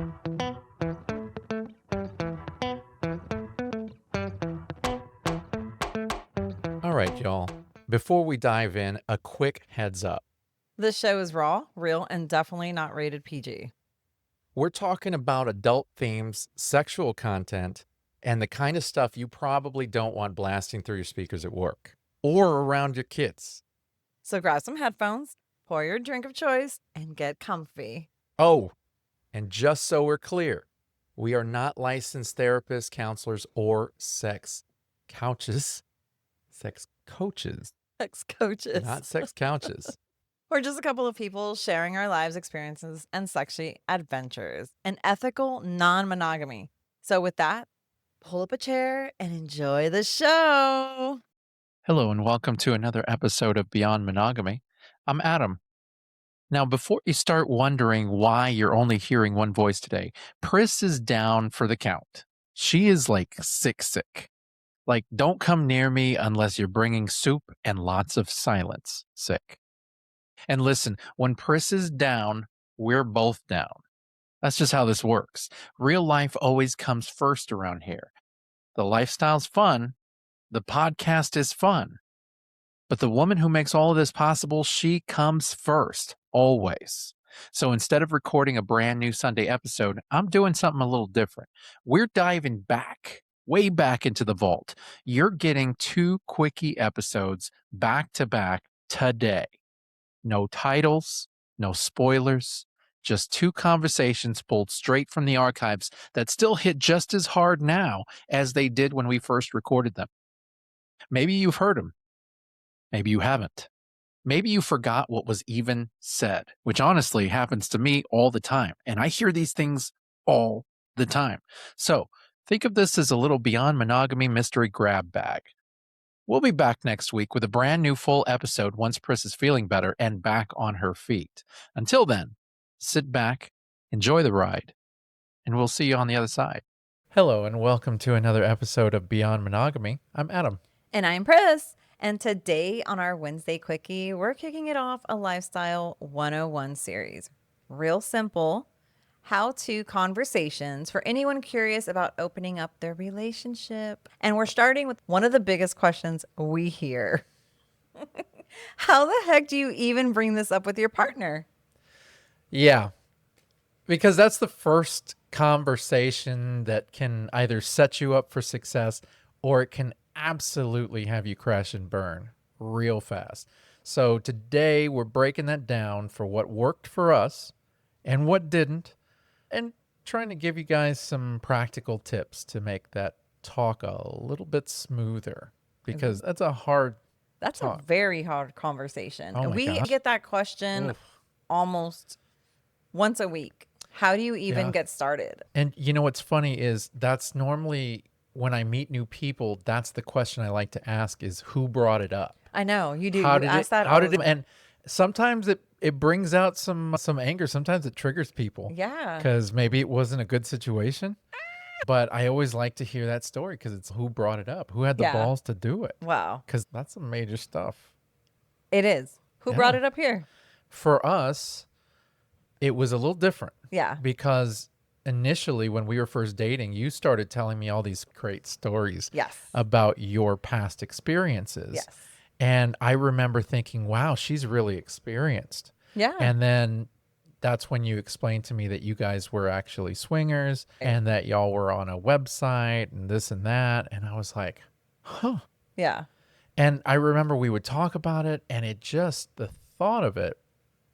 All right, y'all. Before we dive in, a quick heads up. This show is raw, real, and definitely not rated PG. We're talking about adult themes, sexual content, and the kind of stuff you probably don't want blasting through your speakers at work or around your kids. So grab some headphones, pour your drink of choice, and get comfy. Oh, and just so we're clear, we are not licensed therapists, counselors, or sex coaches. Sex coaches, Sex coaches. not sex couches. We're just a couple of people sharing our lives, experiences, and sexy adventures. An ethical non-monogamy. So with that, pull up a chair and enjoy the show. Hello, and welcome to another episode of Beyond Monogamy. I'm Adam. Now, before you start wondering why you're only hearing one voice today, Pris is down for the count. She is like sick. Like, don't come near me unless you're bringing soup and lots of silence. Sick. And listen, when Pris is down, we're both down. That's just how this works. Real life always comes first around here. The lifestyle's fun. The podcast is fun. But the woman who makes all of this possible, she comes first, always. So instead of recording a brand new Sunday episode, I'm doing something a little different. We're diving back, way back into the vault. You're getting 2 quickie episodes back to back today. No titles, no spoilers, just 2 conversations pulled straight from the archives that still hit just as hard now as they did when we first recorded them. Maybe you've heard them. Maybe you haven't. Maybe you forgot what was even said, which honestly happens to me all the time. And I hear these things all the time. So think of this as a little Beyond Monogamy mystery grab bag. We'll be back next week with a brand new full episode once Pris is feeling better and back on her feet. Until then, sit back, enjoy the ride, and we'll see you on the other side. Hello, and welcome to another episode of Beyond Monogamy. I'm Adam. And I'm Pris. And today on our Wednesday Quickie, we're kicking it off a Lifestyle 101 series. Real simple, how-to conversations for anyone curious about opening up their relationship. And we're starting with one of the biggest questions we hear. How the heck do you even bring this up with your partner? Yeah, because that's the first conversation that can either set you up for success or it can absolutely have you crash and burn real fast. So today we're breaking that down for what worked for us and what didn't, and trying to give you guys some practical tips to make that talk a little bit smoother, because that's a hard talk. A very hard conversation. Oh my We gosh. get that question almost once a week. How do you even get started? And you know what's funny is that's normally when I meet new people, that's the question I like to ask is who brought it up? I know you do. How You did ask it, that how all did the it, time. and sometimes it brings out some anger. Sometimes it triggers people. Yeah. Because maybe it wasn't a good situation. But I always like to hear that story because it's who brought it up, who had the Yeah. balls to do it. Wow. Because that's some major stuff. It is. Who brought it up here? For us, it was a little different. Yeah. Because initially, when we were first dating, you started telling me all these great stories Yes. about your past experiences. Yes. And I remember thinking, wow, she's really experienced. Yeah. And then that's when you explained to me that you guys were actually swingers and that y'all were on a website and this and that. And I was like, huh. Yeah. And I remember we would talk about it and it just, the thought of it,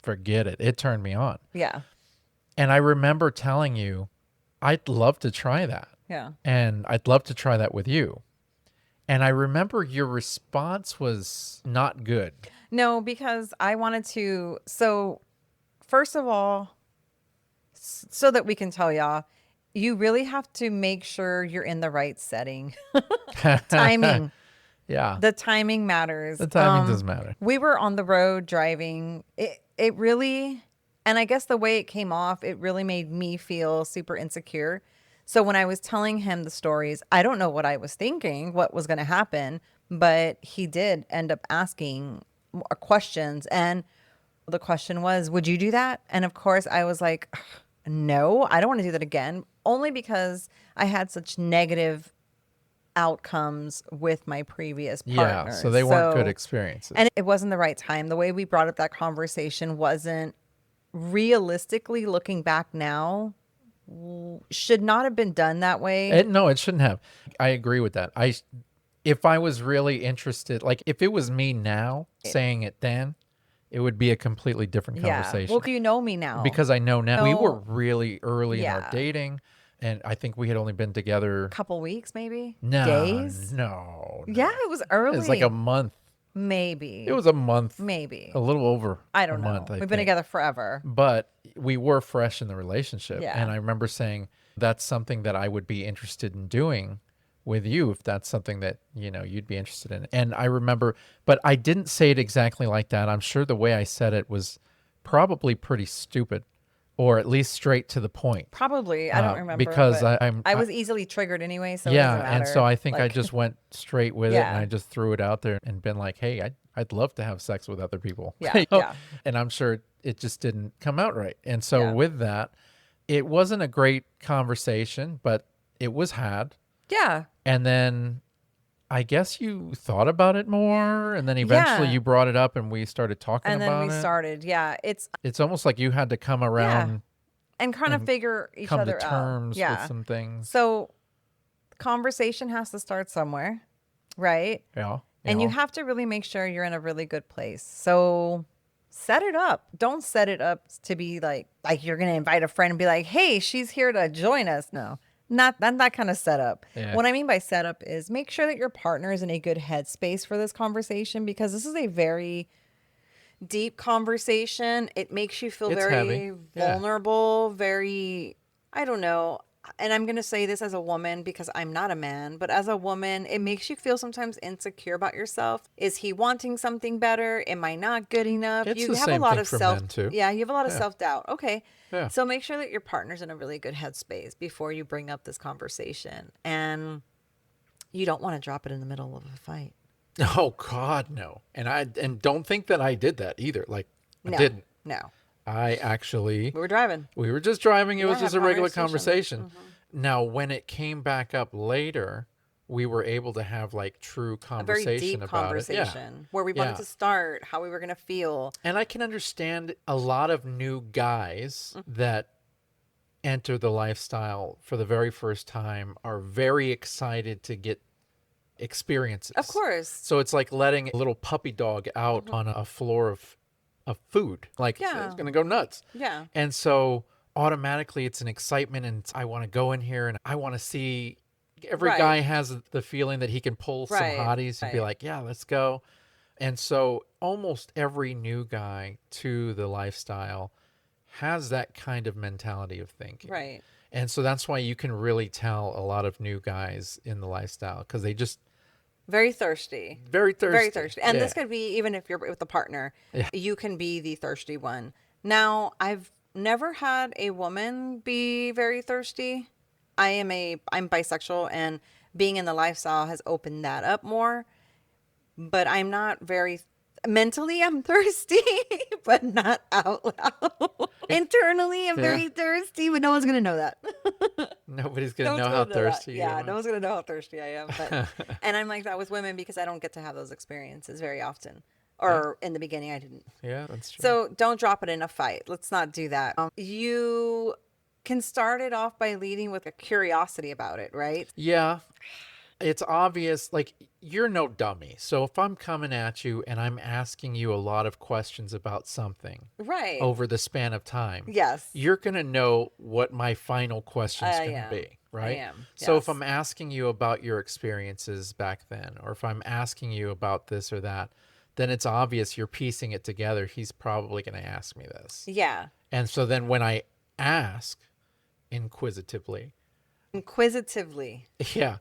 forget it. It turned me on. Yeah. And I remember telling you, I'd love to try that. Yeah. And I'd love to try that with you. And I remember your response was not good. No, because I wanted to. So, first of all, so that we can tell y'all, you really have to make sure you're in the right setting. Timing. Yeah. The timing matters. The timing does matter. We were on the road driving. It really, and I guess the way it came off, it really made me feel super insecure. So when I was telling him the stories, I don't know what I was thinking, what was going to happen, but he did end up asking questions. And the question was, would you do that? And of course I was like, no, I don't want to do that again, only because I had such negative outcomes with my previous Yeah, so partners. they weren't good So, experiences. and it wasn't the right time. The way we brought up that conversation wasn't realistically looking back now, should not have been done that way. No, it shouldn't have. I agree with that. If I was really interested, like if it was me now saying it then, it would be a completely different Yeah. Well, conversation you know me now. because I know now we were No. really early in our Yeah. dating, and I think we had only been together. Couple weeks, maybe No, days. no, Yeah, no. it was It was like a early. month. It Maybe. was a month, Maybe. a little over I a don't month, know. I We've been think. together forever. But we were fresh in the relationship. And Yeah. I remember saying, that's something that I would be interested in doing with you if that's something that, you'd be interested in. And I remember, but I didn't say it exactly like that. I'm sure the way I said it was probably pretty stupid, or at least straight to the point. Probably. I don't remember. Because But I'm, I I, was easily triggered anyway, so it yeah, doesn't and so matter. I think I Like, just went straight with it, and I yeah. just threw it out there and been like, "Hey, I'd love to have sex with other people," Yeah. Yeah. And I'm sure it just didn't come out right. And so Yeah. with that, it wasn't a great conversation, but it was had. Yeah. And then I guess you thought about it more, and then eventually Yeah. you brought it up, and we started talking And then we about it. started. Yeah. It's almost like you had to come Yeah. around And kind of and figure each come to other out. terms with Yeah. some things. So conversation has to start somewhere, right? Yeah. And you have to really make sure you're in a really good place. So set it up. Don't set it up to be like you're going to invite a friend and be like, "Hey, she's here to join us." No. Not that kind of setup. Yeah. What I mean by setup is make sure that your partner is in a good headspace for this conversation, because this is a very deep conversation. It makes you feel It's very heavy. Yeah. vulnerable, very, I don't know. And I'm going to say this as a woman because I'm not a man, but as a woman, it makes you feel sometimes insecure about yourself. Is he wanting something better? Am I not good enough? It's You the have a same lot thing of for self, men, too. yeah, you have a lot of Yeah. self-doubt. Okay. Yeah. So make sure that your partner's in a really good headspace before you bring up this conversation. And you don't want to drop it in the middle of a fight. Oh God, no. And don't think that I did that either. Like I No. didn't. No. I actually We were driving. we were just driving. It was Yeah, just a regular conversation. conversation. Now, when it came back up later, we were able to have like true A very conversation deep about it. Yeah. conversation where we wanted Yeah. to start, how we were going to feel. And I can understand a lot of new guys that enter the lifestyle for the very first time are very excited to get experiences. Of course. So it's like letting a little puppy dog out on a floor of food. Like Yeah. it's going to go nuts. Yeah. And so automatically it's an excitement, and I want to go in here and I want to see. Every Right. guy has the feeling that he can pull some Right, hotties and be right. like, yeah, let's go. And so almost every new guy to the lifestyle has that kind of mentality of thinking. Right. And so that's why you can really tell a lot of new guys in the lifestyle, because they just Very thirsty. very thirsty. Very thirsty. And this Yeah. could be, even if you're with a partner, Yeah. you can be the thirsty one. Now, I've never had a woman be very thirsty. I'm bisexual, and being in the lifestyle has opened that up more. But I'm not very mentally, I'm thirsty, but not out loud. Internally, I'm Yeah. very thirsty, but no one's gonna know that. Nobody's No gonna one's know gonna how that. thirsty you Yeah, are. no one's gonna know how thirsty I am. But and I'm like that with women because I don't get to have those experiences very often. Or in the beginning, I didn't. Yeah, that's true. So don't drop it in a fight. Let's not do that. You can start it off by leading with a curiosity about it, right? Yeah, it's obvious, like you're no dummy. So if I'm coming at you and I'm asking you a lot of questions about something Right. over the span of time, Yes. you're going to know what my final question is I going to am. be, right? I am. So if Yes. I'm asking you about your experiences back then, or if I'm asking you about this or that, then it's obvious you're piecing it together. He's probably going to ask me this. Yeah. And so then when I ask inquisitively, Inquisitively. yeah,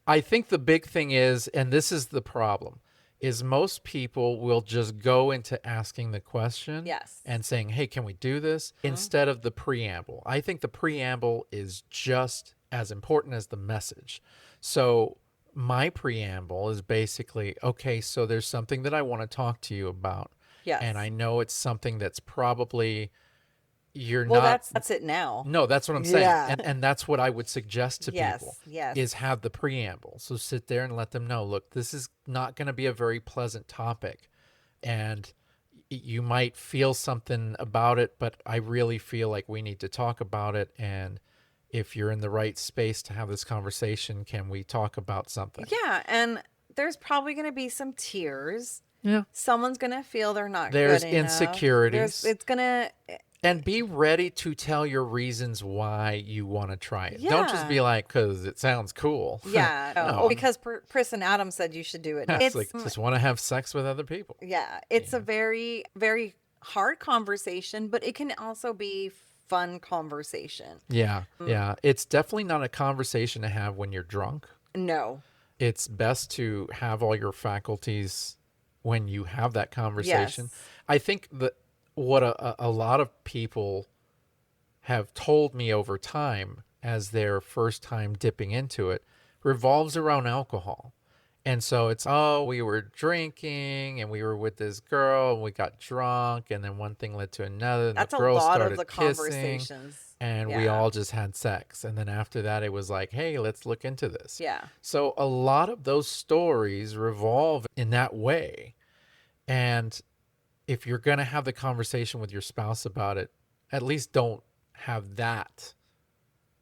I think the big thing is, and this is the problem, is most people will just go into asking the question Yes. and saying, hey, can we do this? Instead of the preamble. I think the preamble is just as important as the message. So my preamble is basically, okay, so there's something that I want to talk to you about. Yes. And I know it's something that's probably you're Well, not. that's it now. No, that's what I'm saying. Yeah. And that's what I would suggest to people Yes, yes. is have the preamble. So sit there and let them know, look, this is not going to be a very pleasant topic. And you might feel something about it, but I really feel like we need to talk about it. And if you're in the right space to have this conversation, can we talk about something? Yeah, and there's probably going to be some tears. Yeah. Someone's going to feel they're not There's good enough. insecurities. It's going to And be ready to tell your reasons why you want to try it. Don't just be Yeah. like, because it sounds cool. Yeah. No. Because Chris and Adam said you should do it. It's like, just want to have sex with other people. Yeah, it's a very, very hard conversation, but it can also be fun conversation. Yeah. Yeah. It's definitely not a conversation to have when you're drunk. No. It's best to have all your faculties when you have that conversation. Yes. I think that what a lot of people have told me over time as their first time dipping into it revolves around alcohol. And so it's, oh, we were drinking and we were with this girl and we got drunk and then one thing led to another and That's the a girl lot of started the kissing conversations. and we Yeah. all just had sex. And then after that, it was like, hey, let's look into this. Yeah. So a lot of those stories revolve in that way. And if you're going to have the conversation with your spouse about it, at least don't have that.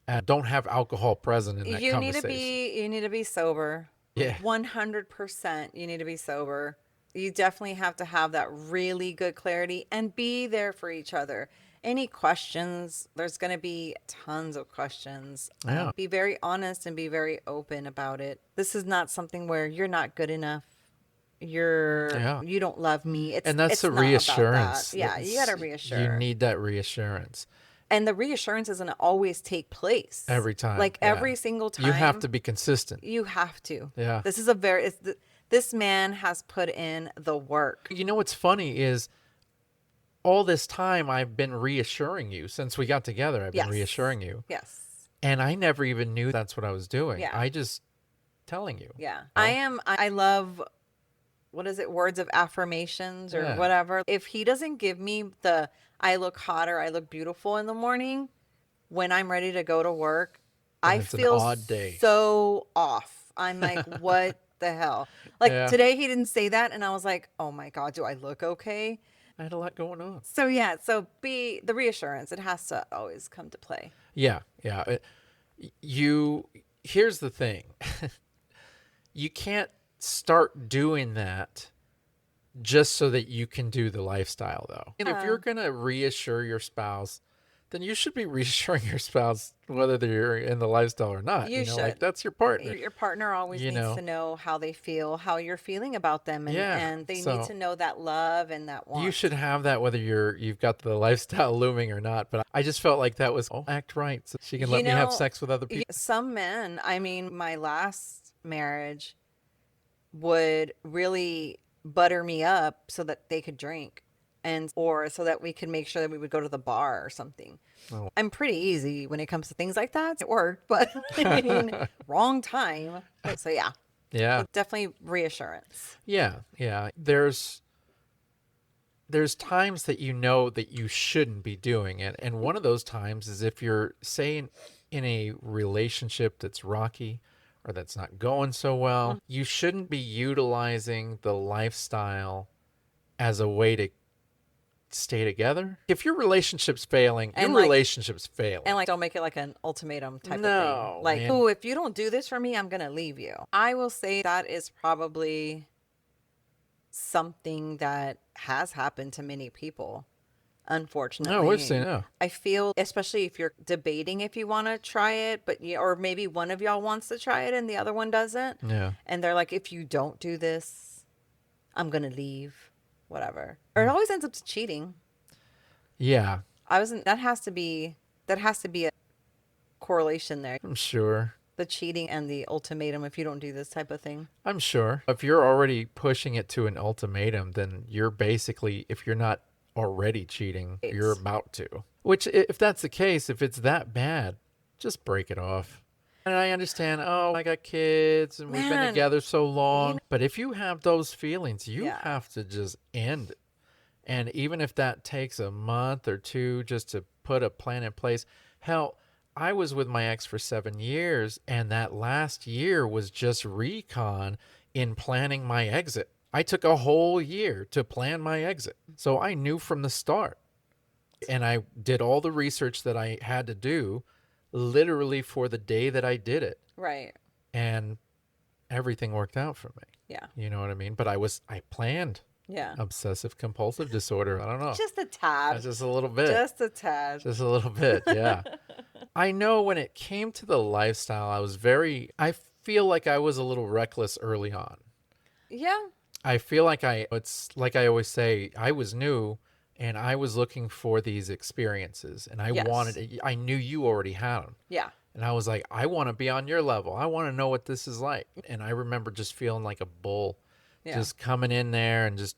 And don't have alcohol present in that You need conversation. you need to be sober. Yeah. 100% you need to be sober. You definitely have to have that really good clarity and be there for each other. Any questions, there's going to be tons of questions. Yeah. Be very honest and be very open about it. This is not something where you're not good enough. You don't love me. And that's it's a not about reassurance. that. Yeah, you got to It's- reassure. You need that reassurance And the reassurance isn't always take place every time. Like Yeah. every single time. You have to be consistent. You have to. Yeah. This is a very. This man has put in the work. You know what's funny is all this time I've been reassuring you since we got together. I've been Yes. reassuring you. Yes. And I never even knew that's what I was doing. Yeah. I just telling you. Yeah. I love. What is it? Words of affirmations or Yeah. whatever. If he doesn't give me the I look hot or I look beautiful in the morning when I'm ready to go to work, Then I it's an feel odd day. so off. I'm like, what the hell? Like Yeah. today he didn't say that and I was like, oh my God, do I look okay? I had a lot going on. So yeah, so be the reassurance. It has to always come to play. Yeah. Yeah. Here's the thing. You can't start doing that just so that you can do the lifestyle, though. And if you're going to reassure your spouse, then you should be reassuring your spouse whether they're in the lifestyle or not. You know, like should. that's your partner. Your partner always You needs know. to know how they feel, how you're feeling about them, and, Yeah, and they so- need to know that love and that want. You should have that whether you've got the lifestyle looming or not. But I just felt like that was act right, so she can let me have sex with other people. Some men, I mean, my last marriage would really butter me up so that they could drink or so that we could make sure that we would go to the bar or something. Oh. I'm pretty easy when it comes to things like that. It worked, but I mean, wrong time. So yeah, Yeah. definitely reassurance. Yeah, yeah. There's times that you know that you shouldn't be doing it. And one of those times is if you're, say, in a relationship that's rocky or that's not going so well, you shouldn't be utilizing the lifestyle as a way to stay together. If your relationship's failing, And, your like- relationship's failing. And like, don't make it like an ultimatum type of No, thing. Like, man. oh, if you don't do this for me, I'm going to leave you. I will say that is probably something that has happened to many people, unfortunately. No, we've seen it. I feel, especially if you're debating if you want to try it, or maybe one of y'all wants to try it and the other one doesn't. Yeah. And they're like, if you don't do this, I'm going to leave, whatever. Or it always ends up cheating. Yeah, That has to be a correlation there. I'm sure. The cheating and the ultimatum if you don't do this type of thing. I'm sure. If you're already pushing it to an ultimatum, then you're basically, if you're not already cheating, you're about to. Which, if that's the case, if it's that bad, just break it off. And I understand, oh, I got kids and we've been Man, together so long. But if you have those feelings, you Yeah. have to just end it. And even if that takes a month or two just to put a plan in place, hell, I was with my ex for 7 years, and that last year was just recon in planning my exit. I took a whole year to plan my exit. So I knew from the start. And I did all the research that I had to do literally for the day that I did it. Right. And everything worked out for me. Yeah. You know what I mean? But I planned Yeah. obsessive compulsive disorder. I don't know. Just a tad. Just a little bit. Just a tad. Just a little bit. Yeah. I know when it came to the lifestyle, I feel like I was a little reckless early on. Yeah. I feel like it's like I always say, I was new and I was looking for these experiences, and Yes. I knew you already had them. Yeah. And I was like, I want to be on your level. I want to know what this is like. And I remember just feeling like a bull, Yeah. just coming in there and just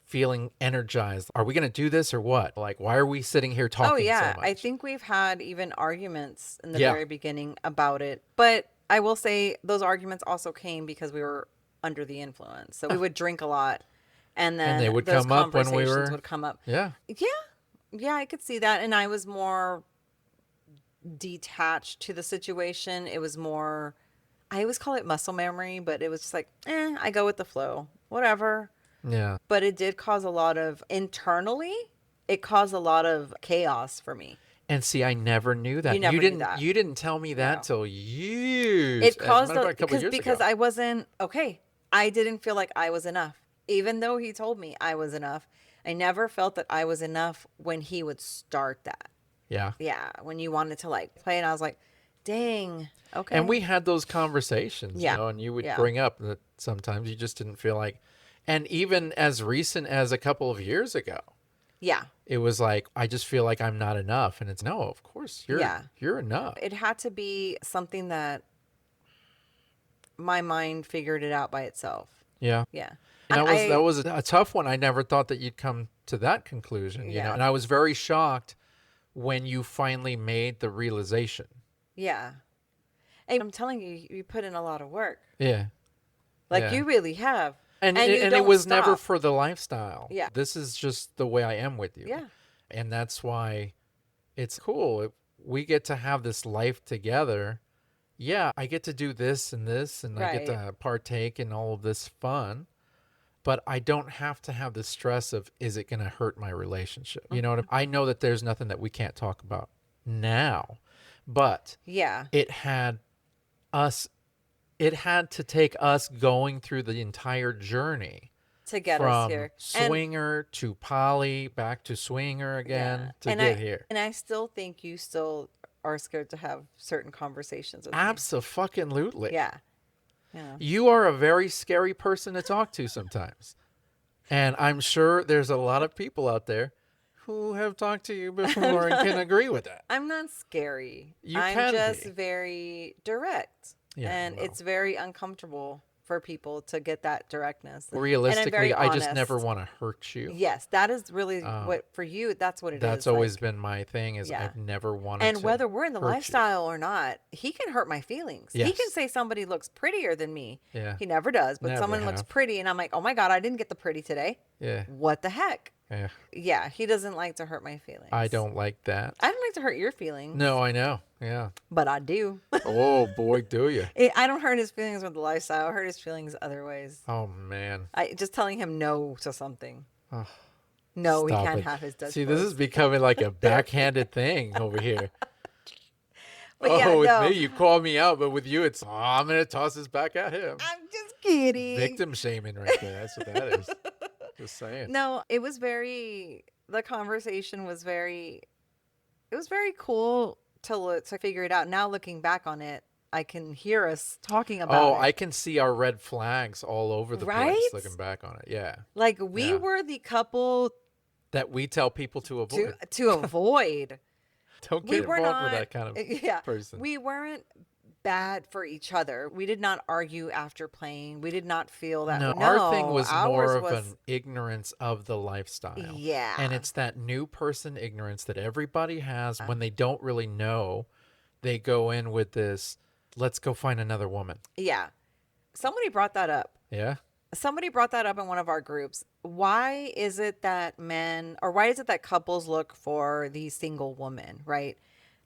feeling energized. Are we going to do this or what? Like, why are we sitting here talking Oh yeah. so I much? think we've had even arguments in the Yeah. very beginning about it. But I will say those arguments also came because we were under the influence. So we would drink a lot, and And they then would those come up when we conversations were, would come up. yeah. Yeah. Yeah, I could see that. And I was more detached to the situation. It was more, I always call it muscle memory, but it was just like, I go with the flow, whatever. Yeah. But it did cause a lot of, internally, it caused a lot of chaos for me. And see, I never knew that. You never knew that. You didn't tell me that No. till years. It As a caused, matter of fact, a couple years because ago. I wasn't, okay, I didn't feel like I was enough. Even though he told me I was enough, I never felt that I was enough when he would start that. Yeah. Yeah, when you wanted to like play, and I was like, dang, okay. And we had those conversations, Yeah. you know, and you would Yeah. bring up that sometimes you just didn't feel like, and even as recent as a couple of years ago, Yeah. it was like, I just feel like I'm not enough. And it's no, of course Yeah. you're enough. It had to be something that my mind figured it out by itself. Yeah. Yeah. And And that was a tough one. I never thought that you'd come to that conclusion, you know, Yeah. and I was very shocked when you finally made the realization. Yeah. And I'm telling you, you put in a lot of work. Yeah. Like Yeah. you really have. And you it don't was never stop. for the lifestyle. Yeah. This is just the way I am with you. Yeah. And that's why it's cool. We get to have this life together. Yeah, I get to do this, and I get Right. to partake in all of this fun, but I don't have to have the stress of, is it going to hurt my relationship? You know what I know that there's nothing that we can't talk about now, but Yeah. it had us, it had to take us going through the entire journey To get us from here. swinger to poly, back to swinger again to and get here. And I still think you still are scared to have certain conversations with me. Abso-fucking-lutely. Yeah. Yeah. You are a very scary person to talk to sometimes. And I'm sure there's a lot of people out there who have talked to you before and can agree with that. I'm not scary. You I'm can just be. very direct. Yeah, and well. it's very uncomfortable for people to get that directness. And I'm Realistically, very I just honest. never want to hurt you. Yes, that is really what for you. That's what it is. That's always like- been my thing is Yeah. I've never wanted And to whether we're in the hurt you. lifestyle or not, he can hurt my feelings. He can Yes. say somebody looks prettier than me. Yeah. He never does, but Never someone looks have. pretty, and I'm like, oh my God, I didn't get the pretty today. Yeah. What the heck? Yeah. Yeah, he doesn't like to hurt my feelings. I don't like that. I don't like to hurt your feelings. No, I know. Yeah. But I do. Oh boy, do you? I don't hurt his feelings with the lifestyle. I hurt his feelings other ways. Oh man. I just telling him no to something. Oh, No, he stop can't it. have his Dutch See, this is Bros. becoming like a backhanded thing over here. But yeah, with no. me, you call me out, but with you, it's, I'm going to toss this back at him. I'm just kidding. Victim shaming right there. That's what that is. Just saying. No, it was the conversation was it was very cool to figure it out. Now looking back on it, I can hear us talking about Oh, it. I can see our red flags all over the Right? place looking back on it. Yeah. Like we Yeah. were the couple That we tell people to avoid. to avoid. Don't We get were involved not with that kind of yeah. person. We weren't bad for each other. We did not argue after playing. We did not feel that. No, No, our thing was more ours of was- an ignorance of the lifestyle. Yeah. And it's that new person ignorance that everybody has when they don't really know. They go in with this, let's go find another woman. Yeah. Somebody brought that up. Yeah? Somebody brought that up in one of our groups. Why is it that men, or why is it that couples look for the single woman, right?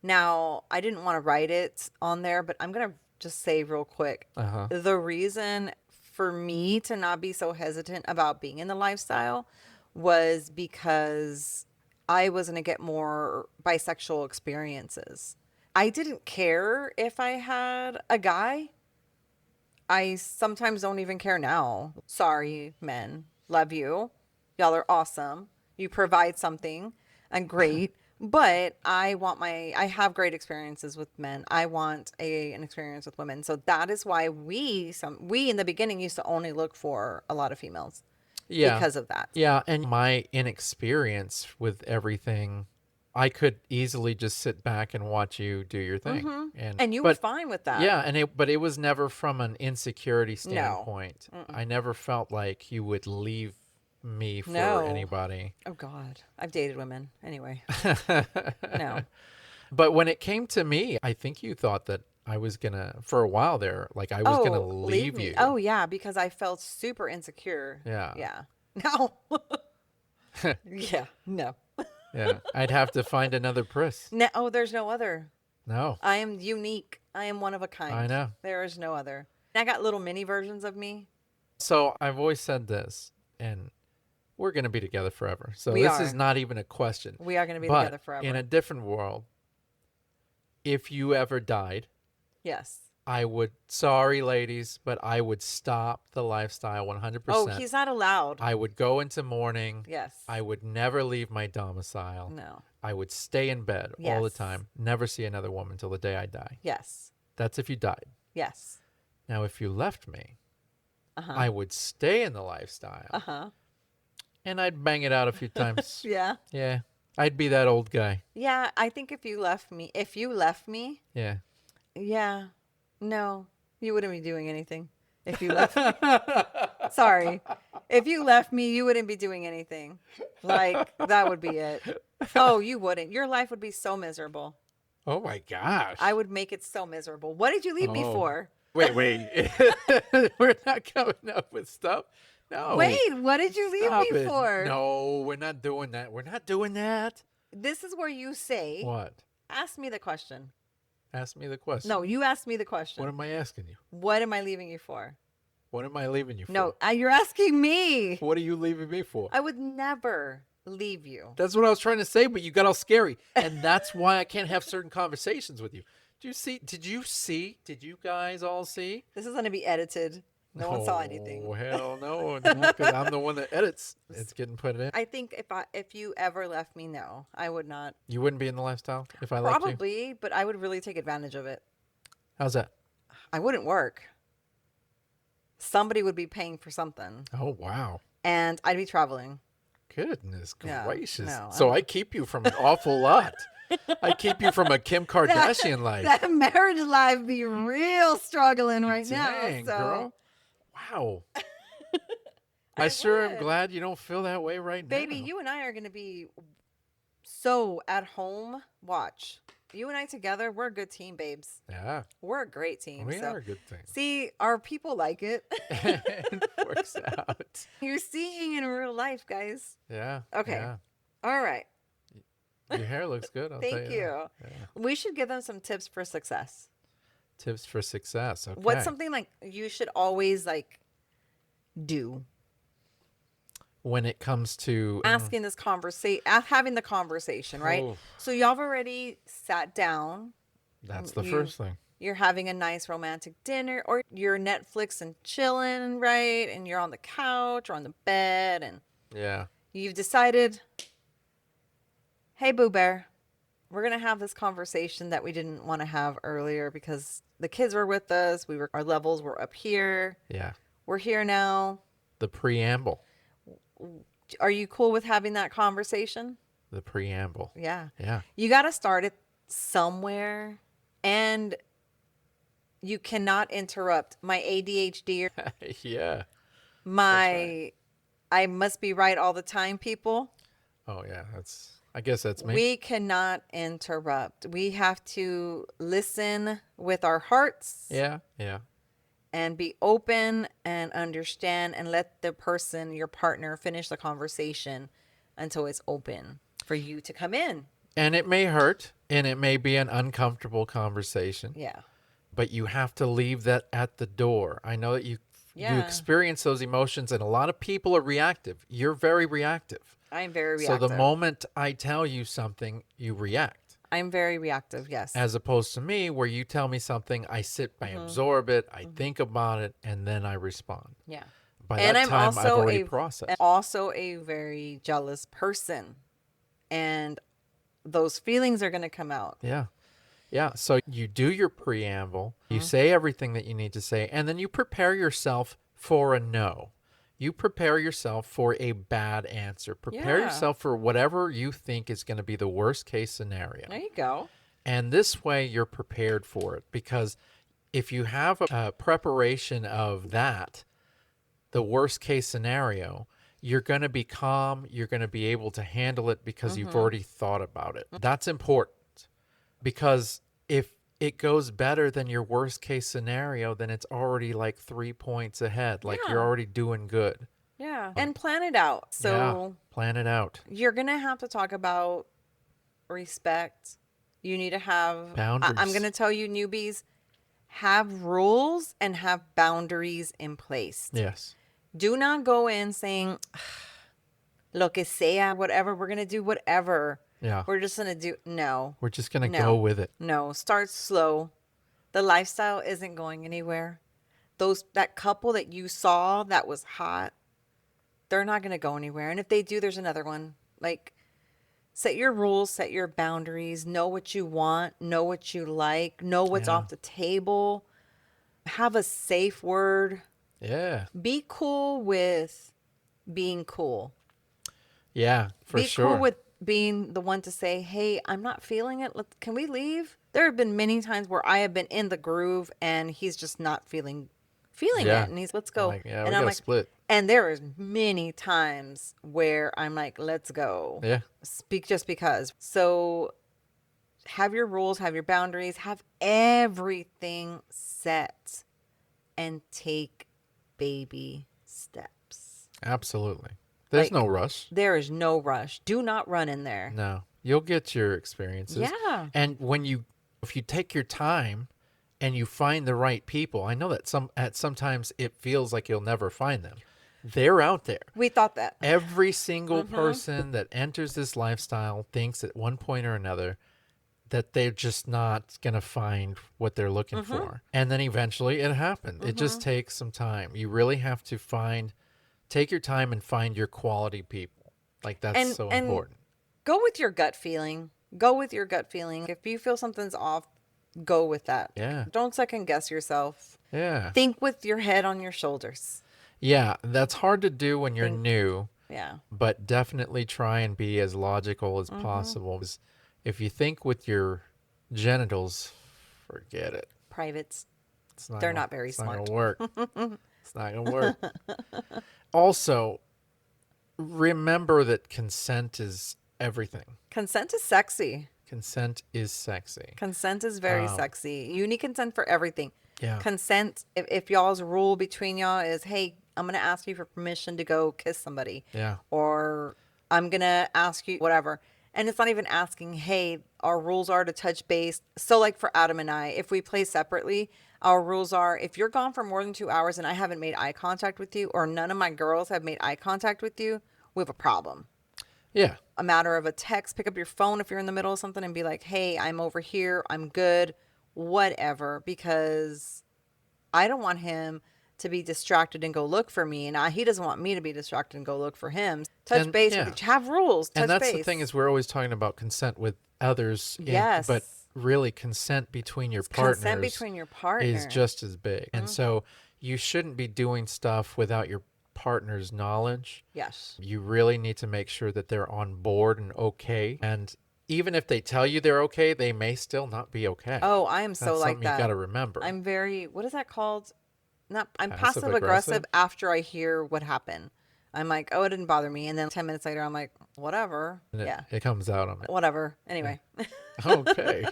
Now, I didn't want to write it on there, but I'm going to just say real quick. Uh-huh. The reason for me to not be so hesitant about being in the lifestyle was because I was going to get more bisexual experiences. I didn't care if I had a guy. I sometimes don't even care now. Sorry, men. Love you. Y'all are awesome. You provide something and great. But I have great experiences with men. I want an experience with women. So that is why we in the beginning used to only look for a lot of females Yeah. because of that. Yeah, and my inexperience with everything, I could easily just sit back and watch you do your thing. And you were But fine with that. yeah, but it was never from an insecurity No. standpoint. I never felt like you would leave me for No. anybody. Oh God. I've dated women. Anyway. No. But when it came to me, I think you thought that I was gonna, for a while there, like I was gonna leave me. you. Oh yeah, because I felt super insecure. Yeah. Yeah. No. Yeah. No. Yeah. I'd have to find another Pris. No. Oh, there's no other. No. I am unique. I am one of a kind. I know. There is no other. I got little mini versions of me. So I've always said this, and we're going to be together forever. So We this is are. not even a question. We are going to be But together forever. in a different world, if you ever died, Yes. I would, sorry ladies, but I would stop the lifestyle 100%. Oh, he's not allowed. I would go into mourning. Yes. I would never leave my domicile. No. I would stay in bed all the Yes. time, never see another woman till the day I die. Yes. That's if you died. Yes. Now, if you left me, Uh-huh. I would stay in the lifestyle. Uh-huh. And I'd bang it out a few times. Yeah. Yeah. I'd be that old guy. Yeah, I think if you left me, Yeah. yeah. No, you wouldn't be doing anything if you left me. Sorry. If you left me, you wouldn't be doing anything. Like, that would be it. Oh, you wouldn't. Your life would be so miserable. Oh my gosh. I would make it so miserable. What did you leave me Oh. for? Wait. We're not coming up with stuff. No. Wait, what did you leave Stop me it. for? No, we're not doing that. We're not doing that. This is where you say, What? ask me the question. Ask me the question. No, you asked me the question. What am I asking you? What am I leaving you for? What am I leaving you for? No, you're asking me. What are you leaving me for? I would never leave you. That's what I was trying to say, but you got all scary. And that's why I can't have certain conversations with you. Did you guys all see? This is going to be edited. No one saw anything. Oh, hell no. Because I'm the one that edits. It's getting put in. I think if you ever left me, no, I would not. You wouldn't be in the lifestyle if I left you? Probably, but I would really take advantage of it. How's that? I wouldn't work. Somebody would be paying for something, Oh, wow. and I'd be traveling. Goodness Yeah, gracious. no, So I keep you from an awful lot. I keep you from a Kim Kardashian life. That marriage life be real struggling right Dang, now. So girl. Wow. I sure am would. glad you don't feel that way right now. Baby, you and I are going to be so at home. Watch. You and I together, we're a good team, babes. Yeah. We're a great team. We so. are a good thing. See, our people like it. It works out. You're seeing in real life, guys. Yeah. Okay. Yeah. All right. Your hair looks good. I'll tell Thank you. you. that. Yeah. We should give them some tips for success. Tips for success. Okay. What's something like you should always like do? When it comes to Asking this conversation, having the conversation, right? Oh. So y'all have already sat down. that's the you- first thing. You're having a nice romantic dinner, or you're Netflix and chilling, right? And you're on the couch or on the bed, and Yeah. you've decided, hey, Boo Bear, we're gonna have this conversation that we didn't want to have earlier because the kids were with us. Our levels were up here. Yeah. We're here now. The preamble. Are you cool with having that conversation? The preamble. Yeah. Yeah. You got to start it somewhere, and you cannot interrupt my ADHD or Yeah. my I must be right all the time people. Oh yeah. I guess that's me. We cannot interrupt. We have to listen with our hearts Yeah. Yeah. and be open and understand and let the person, your partner, finish the conversation until it's open for you to come in. And it may hurt and it may be an uncomfortable conversation. Yeah. But you have to leave that at the door. I know that you Yeah. experience those emotions, and a lot of people are reactive. You're very reactive. I'm very So the reactive. moment I tell you something, you react. I'm very reactive, yes. As opposed to me, where you tell me something, I sit, I absorb it, I think about it, and then I respond. Yeah. By And that I'm time, I've also already processed. also a very jealous person. And those feelings are going to come out. Yeah. Yeah. So you do your preamble, you say everything that you need to say, and then you prepare yourself for a no. You prepare yourself for a bad answer. Prepare Yeah. yourself for whatever you think is going to be the worst case scenario. There you go. And this way you're prepared for it, because if you have a preparation of that, the worst case scenario, you're going to be calm. You're going to be able to handle it because you've already thought about it. That's important, because if it goes better than your worst case scenario, then it's already like 3 points ahead. Like you're Yeah. already doing good. Yeah. And plan it out. So yeah, plan it out. you're going to have to talk about respect. You need to have Boundaries. I'm going to tell you, newbies, have rules and have boundaries in place. Yes. Do not go in saying, lo que sea, whatever, we're going to do whatever. Yeah. We're just going to do, no. We're just going to No. go with it. No, start slow. The lifestyle isn't going anywhere. That couple that you saw that was hot, they're not going to go anywhere. And if they do, there's another one. Like, set your rules, set your boundaries, know what you want, know what you like, know what's Yeah. off the table. Have a safe word. Yeah. Be cool with being cool. Yeah, for Be sure. cool with being the one to say, hey, I'm not feeling it. Can we leave? There have been many times where I have been in the groove and he's just not feeling Yeah. it. And he's, let's go. Like, yeah, and we I'm gotta like, split. and there is many times where I'm like, let's go. Yeah. Speak just because. So have your rules, have your boundaries, have everything set, and take baby steps. Absolutely. There's Like, no rush. There is no rush. Do not run in there. No. You'll get your experiences. Yeah. And if you take your time and you find the right people, I know that sometimes it feels like you'll never find them. They're out there. We thought that. Every single person that enters this lifestyle thinks at one point or another that they're just not going to find what they're looking for. And then eventually it happens. It just takes some time. You really have to take your time and find your quality people. Like, that's so important. Go with your gut feeling. Go with your gut feeling. If you feel something's off, go with that. Yeah. Don't second guess yourself. Yeah. Think with your head on your shoulders. Yeah, that's hard to do when you're new, Yeah. but definitely try and be as logical as possible. 'Cause if you think with your genitals, forget it. Privates. It's not They're gonna- not very it's not smart. gonna work. It's not gonna work. Also, remember that consent is everything. Consent is sexy. Consent is sexy. Consent is very sexy. You need consent for everything. Yeah. Consent, if y'all's rule between y'all is, hey, I'm going to ask you for permission to go kiss somebody. Yeah. Or I'm going to ask you whatever. And it's not even asking, hey, our rules are to touch base. So like for Adam and I, if we play separately, our rules are, if you're gone for more than 2 hours and I haven't made eye contact with you, or none of my girls have made eye contact with you, we have a problem. Yeah. A matter of a text, pick up your phone if you're in the middle of something and be like, hey, I'm over here, I'm good, whatever, because I don't want him to be distracted and go look for me, and he doesn't want me to be distracted and go look for him. Touch base with each, have rules, touch and that's base. the thing, is we're always talking about consent with others. Yes. But really consent between your partners. Consent between your partner is just as big. And so you shouldn't be doing stuff without your partner's knowledge. Yes. You really need to make sure that they're on board and okay. And even if they tell you they're okay, they may still not be okay. Oh, I am so That's like something that. you've got to remember. I'm very, what is that called? I'm Passive passive aggressive after I hear what happened. I'm like, oh, it didn't bother me. And then 10 minutes later, I'm like, whatever. And Yeah, it comes out on it. whatever. Yeah. Anyway. Okay.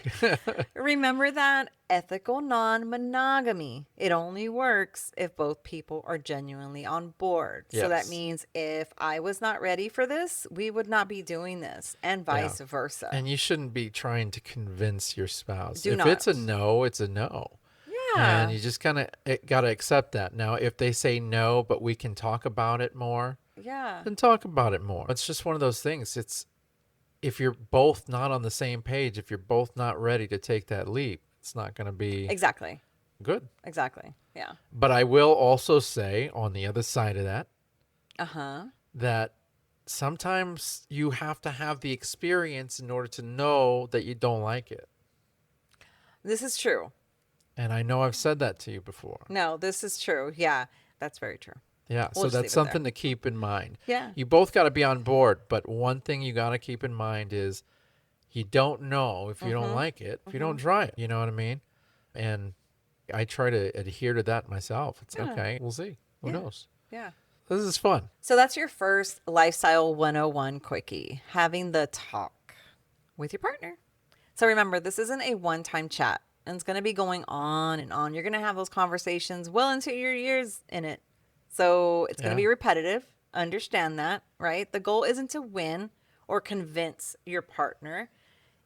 Remember that ethical non monogamy. It only works if both people are genuinely on board. So that Yes. means if I was not ready for this, we would not be doing this, and Yeah. vice versa. And you shouldn't be trying to convince your spouse. Do If it's a not. no, it's a no. And Yeah. you just kind of got to accept that. Now, if they say no, but we can talk about it more, Yeah. then talk about it more. It's just one of those things. It's if you're both not on the same page, if you're both not ready to take that leap, it's not going to be Exactly. good. Exactly. Yeah. But I will also say on the other side of that, Uh huh. that sometimes you have to have the experience in order to know that you don't like it. This is true. And I know I've said that to you before. No, this is true. Yeah. That's very true. Yeah, We'll so just that's leave it there. something to keep in mind. Yeah. You both got to be on board, but one thing you got to keep in mind is you don't know if you don't like it, if you don't try it. You know what I mean? And I try to adhere to that myself. It's Yeah. okay. We'll see. Who knows? Yeah. This is fun. So that's your first lifestyle 101 quickie, having the talk with your partner. So remember, this isn't a one-time chat, and it's going to be going on and on. You're going to have those conversations well into your years in it. So it's going to Yeah. be repetitive. Understand that, right? The goal isn't to win or convince your partner.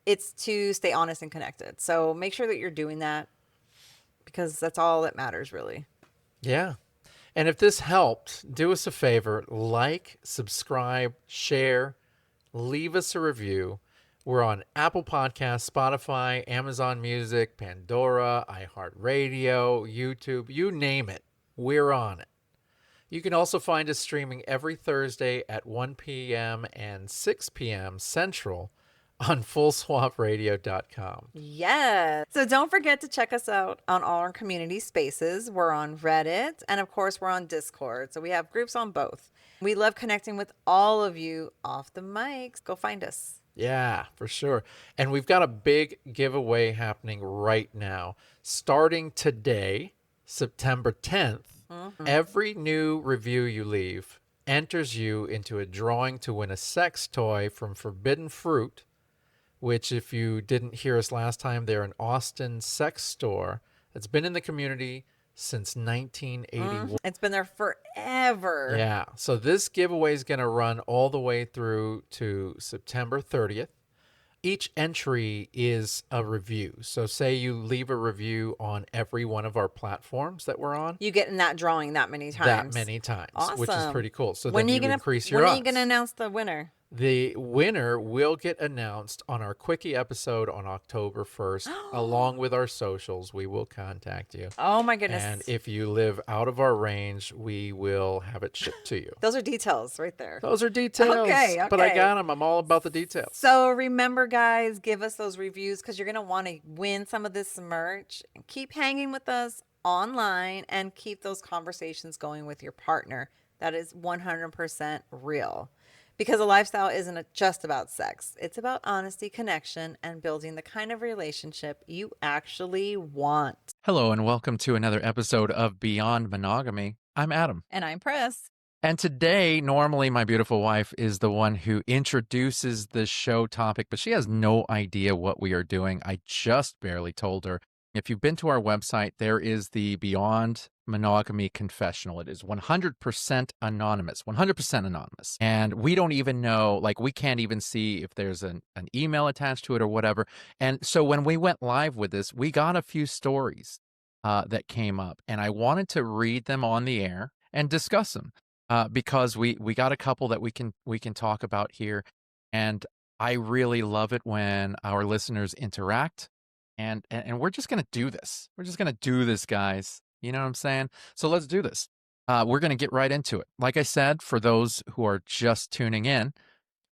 It's to stay honest and connected. So make sure that you're doing that, because that's all that matters, really. Yeah. And if this helped, do us a favor, like, subscribe, share, leave us a review. We're on Apple Podcasts, Spotify, Amazon Music, Pandora, iHeartRadio, YouTube, you name it. We're on it. You can also find us streaming every Thursday at 1 p.m. and 6 p.m. Central on fullswapradio.com. Yes. So don't forget to check us out on all our community spaces. We're on Reddit, and of course, we're on Discord. So we have groups on both. We love connecting with all of you off the mics. Go find us. Yeah, for sure. And we've got a big giveaway happening right now. Starting today, September 10th, every new review you leave enters you into a drawing to win a sex toy from Forbidden Fruit, which, if you didn't hear us last time, they're an Austin sex store that's been in the community since 1981. It's been there forever. Yeah. So this giveaway is going to run all the way through to September 30th. Each entry is a review. So say you leave a review on every one of our platforms that we're on. You get in that drawing that many times. That many times, which is Awesome. pretty cool. So When then are you gonna increase your When are odds. you gonna announce the winner? The winner will get announced on our Quickie episode on October 1st. Along with our socials, we will contact you. Oh my goodness. And if you live out of our range, we will have it shipped to you. Those are details right there. Those are details. Okay, But I okay. got them. I'm all about the details. So remember, guys, give us those reviews, because you're going to want to win some of this merch. Keep hanging with us online and keep those conversations going with your partner. That is 100% real. Because a lifestyle isn't just about sex. It's about honesty, connection, and building the kind of relationship you actually want. Hello, and welcome to another episode of Beyond Monogamy. I'm Adam. And I'm Press. And today, normally my beautiful wife is the one who introduces the show topic, but she has no idea what we are doing. I just barely told her. If you've been to our website, there is the Beyond Monogamy confessional. It is 100% anonymous, 100% anonymous. And we don't even know, like, we can't even see if there's an email attached to it or whatever. And so when we went live with this, we got a few stories that came up, and I wanted to read them on the air and discuss them. Because we got a couple that we can talk about here, and I really love it when our listeners interact, and we're just gonna do this. We're just gonna do this, guys. You know what I'm saying? So let's do this. We're gonna get right into it. Like I said, for those who are just tuning in,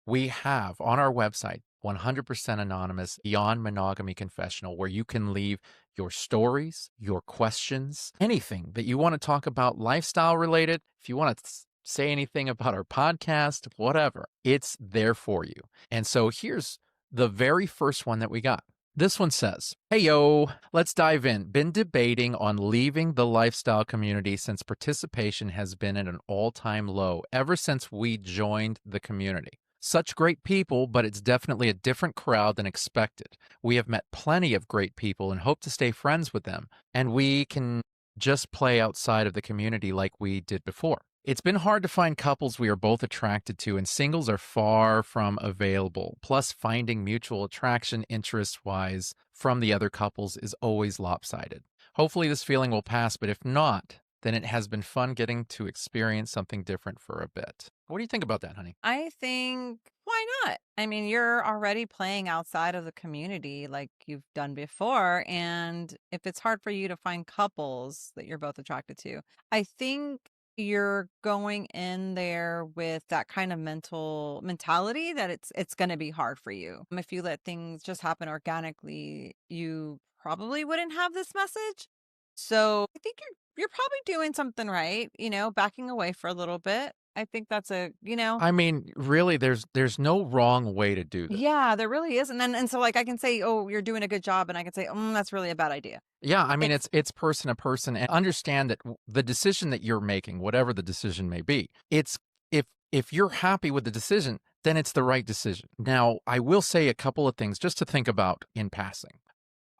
we have on our website 100% anonymous Beyond Monogamy confessional, where you can leave your stories, your questions, anything that you want to talk about lifestyle related. If you want to say anything about our podcast, whatever, it's there for you. And so here's the very first one that we got. This one says, "Hey yo, let's dive in. Been debating on leaving the lifestyle community since participation has been at an all-time low ever since we joined the community. Such great people, but it's definitely a different crowd than expected. We have met plenty of great people and hope to stay friends with them, and we can just play outside of the community like we did before. It's been hard to find couples we are both attracted to, and singles are far from available. Plus, finding mutual attraction interest wise from the other couples is always lopsided. Hopefully, this feeling will pass, but if not, then it has been fun getting to experience something different for a bit." What do you think about that, honey? I think, why not? I mean, you're already playing outside of the community like you've done before. And if it's hard for you to find couples that you're both attracted to, I think you're going in there with that kind of mentality that it's going to be hard for you. If you let things just happen organically, you probably wouldn't have this message. So I think you're probably doing something right, backing away for a little bit. I think that's I mean, really, there's no wrong way to do this. yeah, there really isn't. And so like I can say, "Oh, you're doing a good job," and I can say, that's really a bad idea." Yeah, I mean, It's it's person to person, and understand that the decision that you're making, whatever the decision may be, it's if you're happy with the decision, then it's the right decision. Now, I will say a couple of things just to think about in passing.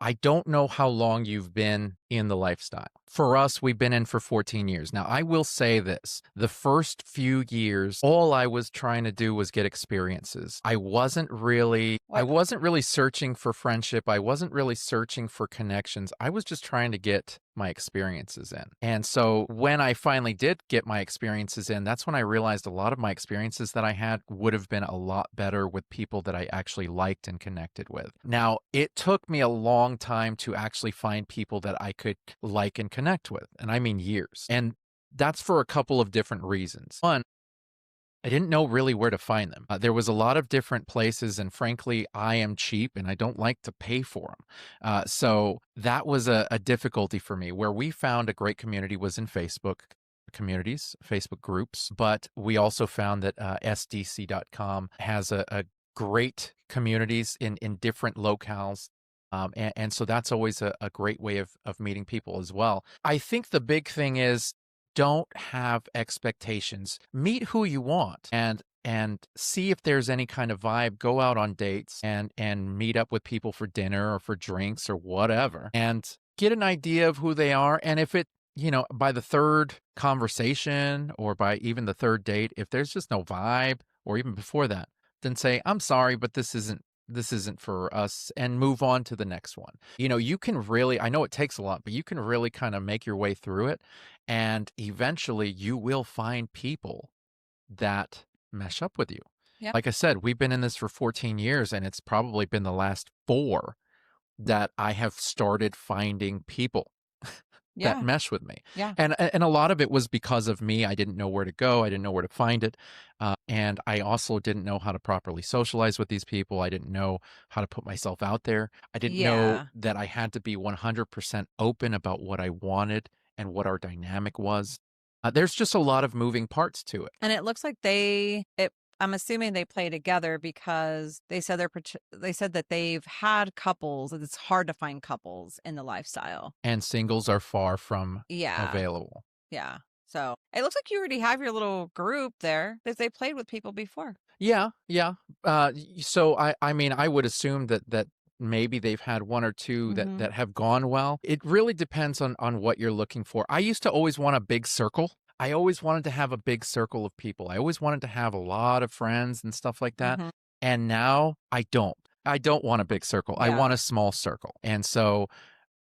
I don't know how long you've been in the lifestyle. For us, we've been in for 14 years. Now, I will say this. The first few years, all I was trying to do was get experiences. I what wasn't really searching for friendship. I wasn't really searching for connections. I was just trying to get my experiences in. And so when I finally did get my experiences in, that's when I realized a lot of my experiences that I had would have been a lot better with people that I actually liked and connected with. Now, it took me a long time to actually find people that I could like and connect with. And I mean years. And that's for a couple of different reasons. One, I didn't know really where to find them. There was a lot of different places, and frankly, I am cheap and I don't like to pay for them. So that was a difficulty for me. Where we found a great community was in Facebook communities, Facebook groups, but we also found that SDC.com has a great communities in different locales. And so that's always a great way of meeting people as well. I think the big thing is don't have expectations. Meet who you want and see if there's any kind of vibe. Go out on dates and meet up with people for dinner or for drinks or whatever and get an idea of who they are. And if it, by the third conversation or by even the third date, if there's just no vibe or even before that, then say, "I'm sorry, but this isn't for us," and move on to the next one. You can really, I know it takes a lot, but you can really kind of make your way through it. And eventually you will find people that mesh up with you. Yep. Like I said, we've been in this for 14 years, and it's probably been the last 4 that I have started finding people that Yeah. mesh with me. Yeah. And a lot of it was because of me. I didn't know where to go. I didn't know where to find it. And I also didn't know how to properly socialize with these people. I didn't know how to put myself out there. I didn't know Yeah. that I had to be 100% open about what I wanted and what our dynamic was. There's just a lot of moving parts to it. And it looks like I'm assuming they play together because they said that they've had couples, and it's hard to find couples in the lifestyle. And singles are far from Yeah. available. Yeah. So it looks like you already have your little group there that they played with people before. Yeah, yeah. So I mean, I would assume that maybe they've had 1 or 2 that Hmm. that have gone well. It really depends on what you're looking for. I used to always want a big circle. I always wanted to have a big circle of people. I always wanted to have a lot of friends and stuff like that. Hmm. And now I don't. I don't want a big circle. I Yeah. want a small circle. And so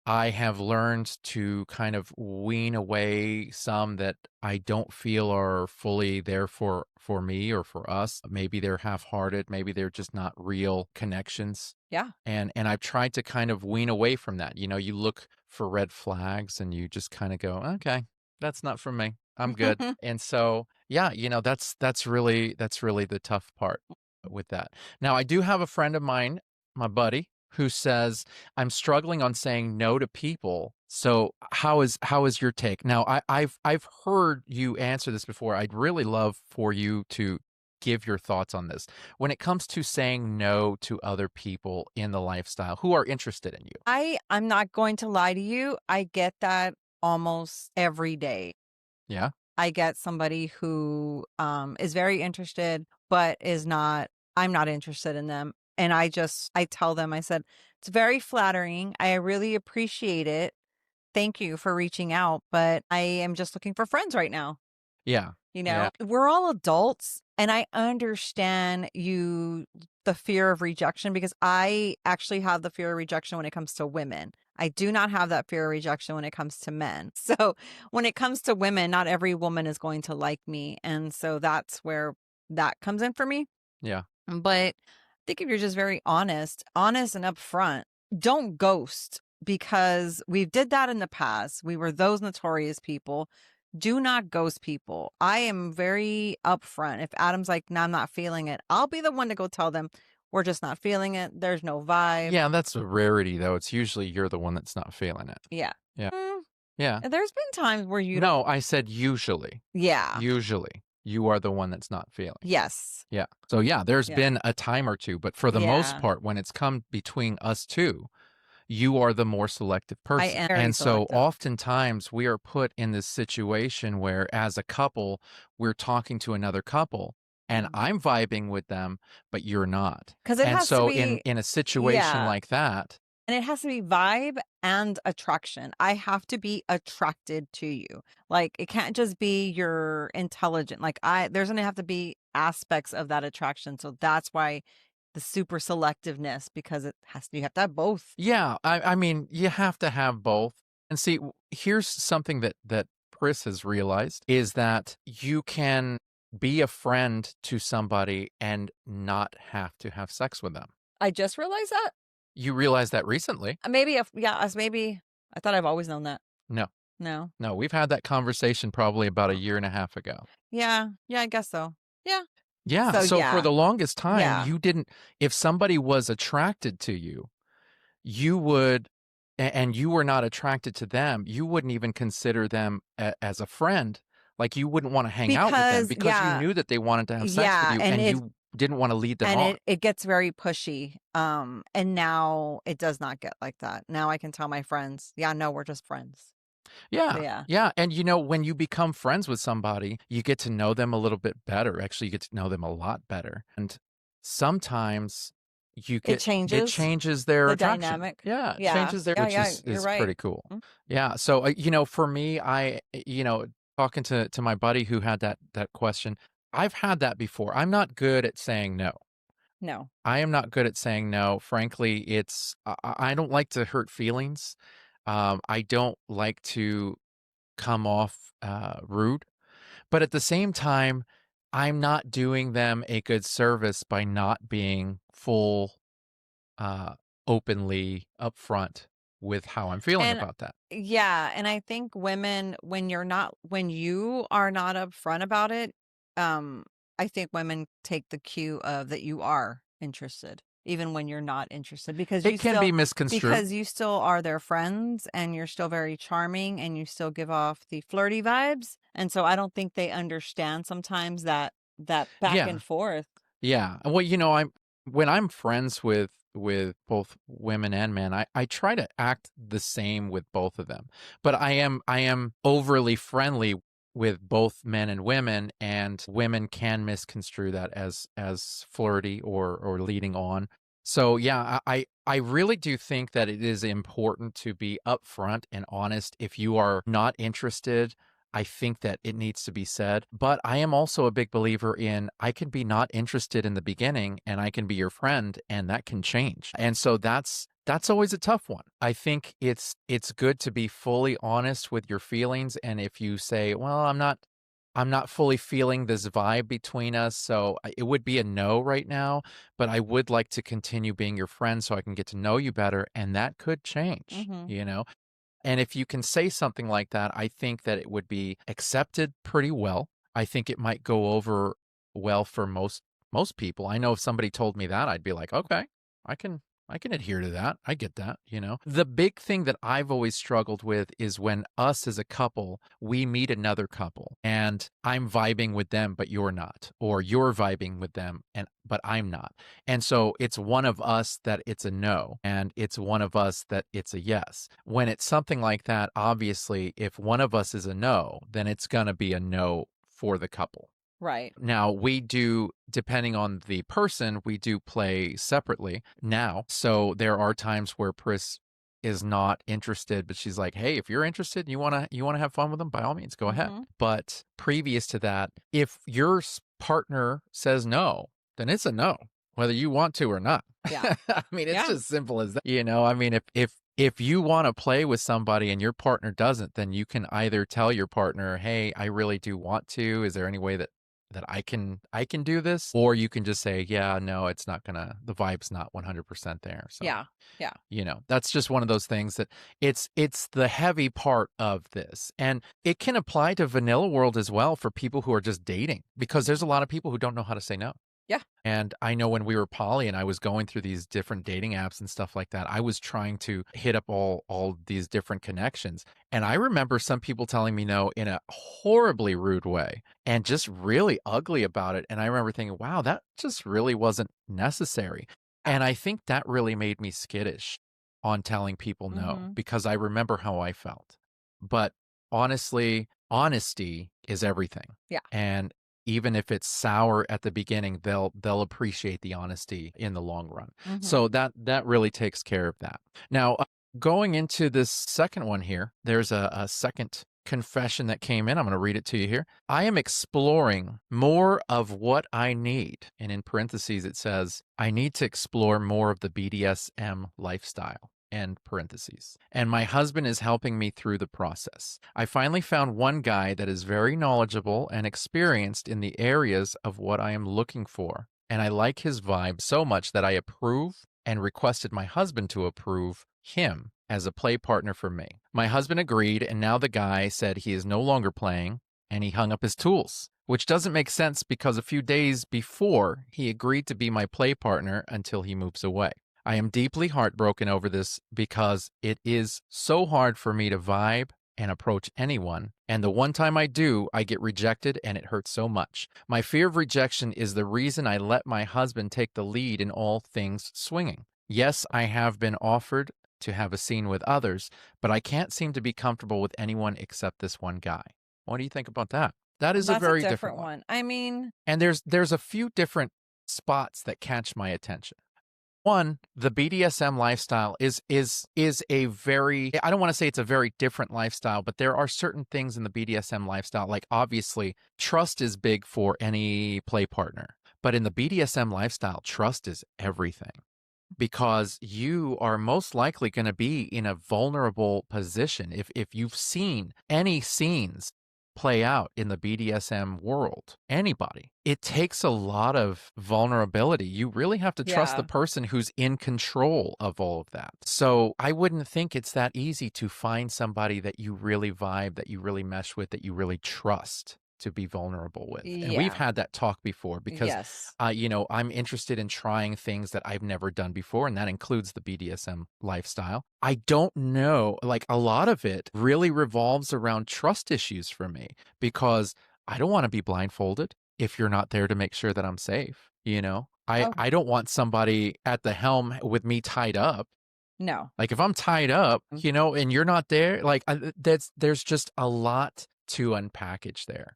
I have learned to kind of wean away some that I don't feel are fully there for me or for us. Maybe they're half-hearted, maybe they're just not real connections. Yeah. And I've tried to kind of wean away from that. You look for red flags and you just kind of go, "Okay, that's not for me. I'm good." And so, yeah, that's really the tough part with that. Now, I do have a friend of mine, my buddy, who says, "I'm struggling on saying no to people." So how is your take? Now, I've heard you answer this before. I'd really love for you to give your thoughts on this. When it comes to saying no to other people in the lifestyle who are interested in you. I'm not going to lie to you. I get that almost every day. Yeah. I get somebody who is very interested, but I'm not interested in them. And I tell them, I said, it's very flattering. I really appreciate it. Thank you for reaching out, but I am just looking for friends right now. Yeah. You Yeah. know, we're all adults, and I understand the fear of rejection, because I actually have the fear of rejection when it comes to women. I do not have that fear of rejection when it comes to men. So when it comes to women, not every woman is going to like me. And so that's where that comes in for me. Yeah. But I think if you're just very honest and upfront, don't ghost, because we did that in the past. We were those notorious people. Do not ghost people. I am very upfront. If Adam's like, no, I'm not feeling it, I'll be the one to go tell them, we're just not feeling it. There's no vibe. Yeah, that's a rarity, though. It's usually you're the one that's not feeling it. Yeah. Yeah. Mm, Yeah. there's been times where you No, don't. I said usually. Yeah. Usually, you are the one that's not feeling. Yes. Yeah. So, yeah, there's Yeah. been a time or two, but for the most Yeah. part, when it's come between us two, you are the more selective person. am very And so selective. oftentimes we are put in this situation where as a couple, we're talking to another couple and I'm vibing with them, but you're not. Because it And has to so in be, in a situation yeah. like that, And it has to be vibe and attraction. I have to be attracted to you. Like, it can't just be you're intelligent. Like, there's going to have to be aspects of that attraction. So that's why the super selectiveness, because you have to have both. yeah, I mean, you have to have both. And see, here's something that Chris has realized is that you can be a friend to somebody and not have to have sex with them. I just realized that. You realized that recently. Maybe if, yeah, as maybe I thought I've always known that. No. No. No, we've had that conversation probably about a year and a half ago. Yeah. Yeah, I guess so. Yeah. Yeah, So so for yeah. the longest time, Yeah. you didn't if somebody was attracted to you, you would and you were not attracted to them, you wouldn't even consider them as a friend. Like, you wouldn't wanna hang out with them Because because you yeah. knew that they wanted to have sex with Yeah. you, And and you didn't wanna lead them on. it gets very pushy. And now it does not get like that. Now I can tell my friends, yeah, no, we're just friends. Yeah, Yeah. yeah, and, when you become friends with somebody, you get to know them a little bit better. Actually, you get to know them a lot better, and sometimes It it changes changes their the attraction. dynamic. Yeah, it Yeah. changes their Yeah, which yeah, you're is right. pretty cool. Mm. Yeah, so, for me, talking to my buddy who had that question, I've had that before. I'm not good at saying no. No. I am not good at saying no. Frankly, I don't like to hurt feelings. I don't like to come off rude, but at the same time, I'm not doing them a good service by not being full, uh, openly upfront with how I'm feeling And about that. yeah, and I think women, when you are not upfront about it, I think women take the cue of that you are interested, even when you're not interested, It can be misconstrued. because you still are their friends and you're still very charming and you still give off the flirty vibes. And so I don't think they understand sometimes that back Yeah. and forth. Yeah. Well, I'm when I'm friends with both women and men, I try to act the same with both of them. But I am overly friendly with both men and women, and women can misconstrue that as flirty or leading on. So yeah, I really do think that it is important to be upfront and honest. If you are not interested, I think that it needs to be said, but I am also a big believer in I can be not interested in the beginning and I can be your friend and that can change. And so that's always a tough one. I think it's good to be fully honest with your feelings, and if you say, "Well, I'm not fully feeling this vibe between us, so it would be a no right now, but I would like to continue being your friend so I can get to know you better," and that could change, Hmm. And if you can say something like that, I think that it would be accepted pretty well. I think it might go over well for most people. I know if somebody told me that, I'd be like, "Okay, I can I can adhere to that. I get that, you know. The big thing that I've always struggled with is when us as a couple, we meet another couple and I'm vibing with them, but you're not, or you're vibing with them and but I'm not. And so it's one of us that it's a no, and it's one of us that it's a yes. When it's something like that, obviously, if one of us is a no, then it's going to be a no for the couple. Right. Now, we do, depending on the person, we do play separately now. So there are times where Pris is not interested, but she's like, "Hey, if you're interested, you want to have fun with them, by all means, go ahead." Mm-hmm. But previous to that, if your partner says no, then it's a no, whether you want to or not. Yeah. I mean, it's Yeah. just simple as that. You know, I mean, if you want to play with somebody and your partner doesn't, then you can either tell your partner, "Hey, I really do want to. Is there any way that I can do this?" Or you can just say, "Yeah, no, it's not gonna, the vibe's not 100% there." So, Yeah. Yeah. that's just one of those things that it's the heavy part of this. And it can apply to vanilla world as well for people who are just dating, because there's a lot of people who don't know how to say no. Yeah. And I know when we were poly and I was going through these different dating apps and stuff like that, I was trying to hit up all these different connections. And I remember some people telling me no in a horribly rude way and just really ugly about it. And I remember thinking, wow, that just really wasn't necessary. And I think that really made me skittish on telling people no, Mm-hmm. because I remember how I felt. But honestly, honesty is everything. Yeah. And even if it's sour at the beginning, they'll appreciate the honesty in the long run. Mm-hmm. So that really takes care of that. Now, going into this second one here, there's a second confession that came in. I'm going to read it to you here. I am exploring more of what I need. And in parentheses, it says, I need to explore more of the BDSM lifestyle. End parentheses. And my husband is helping me through the process. I finally found one guy that is very knowledgeable and experienced in the areas of what I am looking for. And I like his vibe so much that I approve and requested my husband to approve him as a play partner for me. My husband agreed, and now the guy said he is no longer playing, and he hung up his tools, which doesn't make sense because a few days before he agreed to be my play partner until he moves away. I am deeply heartbroken over this because it is so hard for me to vibe and approach anyone. And the one time I do, I get rejected and it hurts so much. My fear of rejection is the reason I let my husband take the lead in all things swinging. Yes, I have been offered to have a scene with others, but I can't seem to be comfortable with anyone except this one guy. What do you think about that? That is a That's a very different different one. one. I mean, And there's a few different spots that catch my attention. One, the BDSM lifestyle is a very, I don't want to say it's a very different lifestyle, but there are certain things in the BDSM lifestyle, like obviously trust is big for any play partner. But in the BDSM lifestyle, trust is everything, because you are most likely going to be in a vulnerable position. If you've seen any scenes play out in the BDSM world, anybody, it takes a lot of vulnerability. You really have to trust the yeah. person who's in control of all of that. So I wouldn't think it's that easy to find somebody that you really vibe, that you really mesh with, that you really trust to be vulnerable with. And we've Yeah. had that talk before because Yes. I'm interested in trying things that I've never done before, and that includes the BDSM lifestyle. I don't know, like a lot of it really revolves around trust issues for me, because I don't want to be blindfolded if you're not there to make sure that I'm safe. I, Oh, I don't want somebody at the helm with me tied up. no. Like if I'm tied up, and you're not there, like there's just a lot to unpackage there.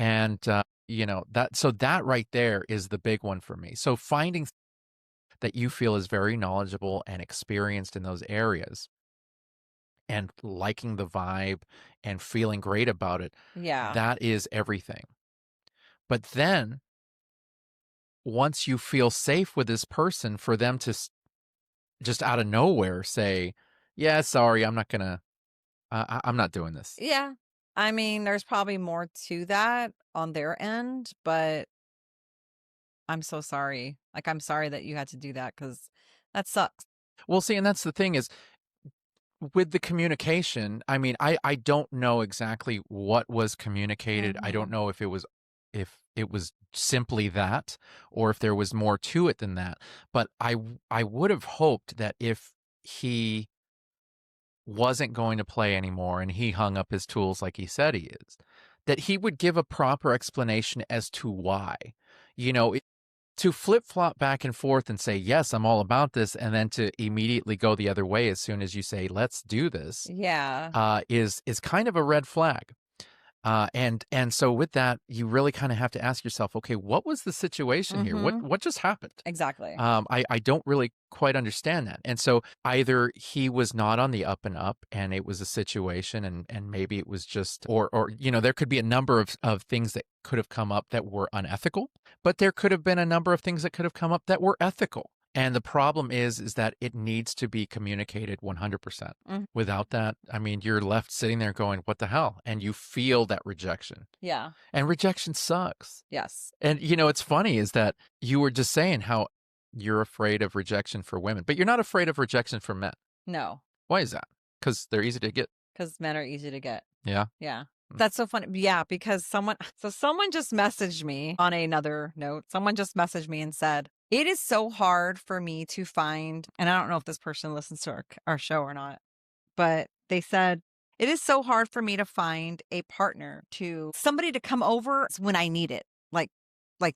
And, that right there is the big one for me. So finding that you feel is very knowledgeable and experienced in those areas and liking the vibe and feeling great about it, Yeah. that is everything. But then once you feel safe with this person, for them to just out of nowhere say, yeah, sorry, I'm not going to, I'm not doing this. Yeah. I mean, there's probably more to that on their end, but I'm so sorry. Like, I'm sorry that you had to do that because that sucks. Well, see, and that's the thing is, with the communication, I mean, I don't know exactly what was communicated. I don't Mhm. know if it was if it was simply that, or if there was more to it than that. But I would have hoped that if he wasn't going to play anymore and he hung up his tools like he said he is, that he would give a proper explanation as to why. You know, to flip flop back and forth and say, yes, I'm all about this, and then to immediately go the other way as soon as you say, let's do this, Yeah. is kind of a red flag. And so with that, you really kind of have to ask yourself, okay, what was the situation here? Mhm. What just happened? Exactly. I don't really quite understand that. And so either he was not on the up and up and it was a situation and maybe it was just, or, you know, there could be a number of things that could have come up that were unethical, but there could have been a number of things that could have come up that were ethical. And the problem is that it needs to be communicated 100%. Mhm. Without that, I mean, you're left sitting there going, what the hell? And you feel that rejection. Yeah. And rejection sucks. Yes. And, you know, it's funny is that you were just saying how you're afraid of rejection for women, but you're not afraid of rejection for men. No, Why is that? Because they're easy to get. because men are easy to get. Yeah. Yeah. Mm. That's so funny. Yeah, because someone just messaged me on another note. Someone just messaged me and said, it is so hard for me to find, and I don't know if this person listens to our show or not, but they said, it is so hard for me to find a partner somebody to come over when I need it, like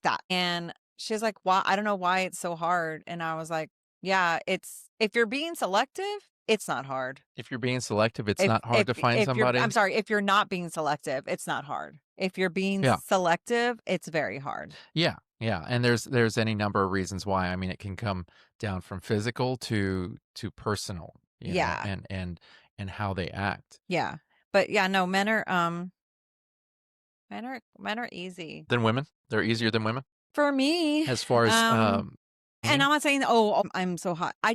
that. And she's like, why? I don't know why it's so hard. And I was like, yeah, if you're being selective, it's not hard. If you're being selective, it's not hard to find If somebody. I'm sorry, if you're not being selective, it's not hard. If you're being Yeah. selective, it's very hard. Yeah. Yeah. And there's any number of reasons why. I mean, it can come down from physical to personal, you know, Yeah. and how they act. Yeah. But yeah, no, men are easy. Than women? They're easier than women? For me, As far as and I'm not saying, oh, I'm so hot. I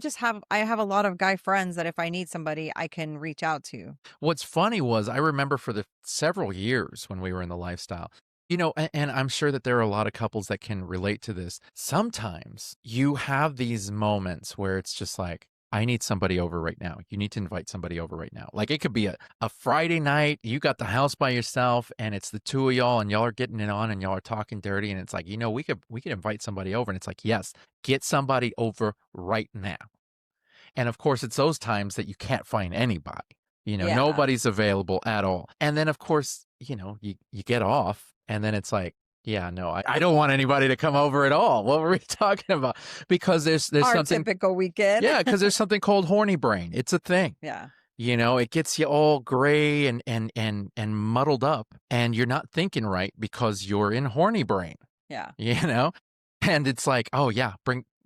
have a lot of guy friends that if I need somebody, I can reach out to. What's funny was I remember for the several years when we were in the lifestyle, you know, and I'm sure that there are a lot of couples that can relate to this. Sometimes you have these moments where it's just like, I need somebody over right now. You need to invite somebody over right now. Like it could be a Friday night, you got the house by yourself and it's the two of y'all and y'all are getting it on and y'all are talking dirty. And it's like, you know, we could invite somebody over. And it's like, yes, get somebody over right now. And of course, it's those times that you can't find anybody. You know, Yeah. nobody's available at all. And then, of course, you know, you get off and then it's like, yeah, no, I don't want anybody to come over at all. What were we talking about? Because there's Our something. typical weekend. Yeah, because there's something called horny brain. It's a thing. Yeah. You know, it gets you all gray and muddled up and you're not thinking right because you're in horny brain. Yeah. You know? And it's like, oh yeah,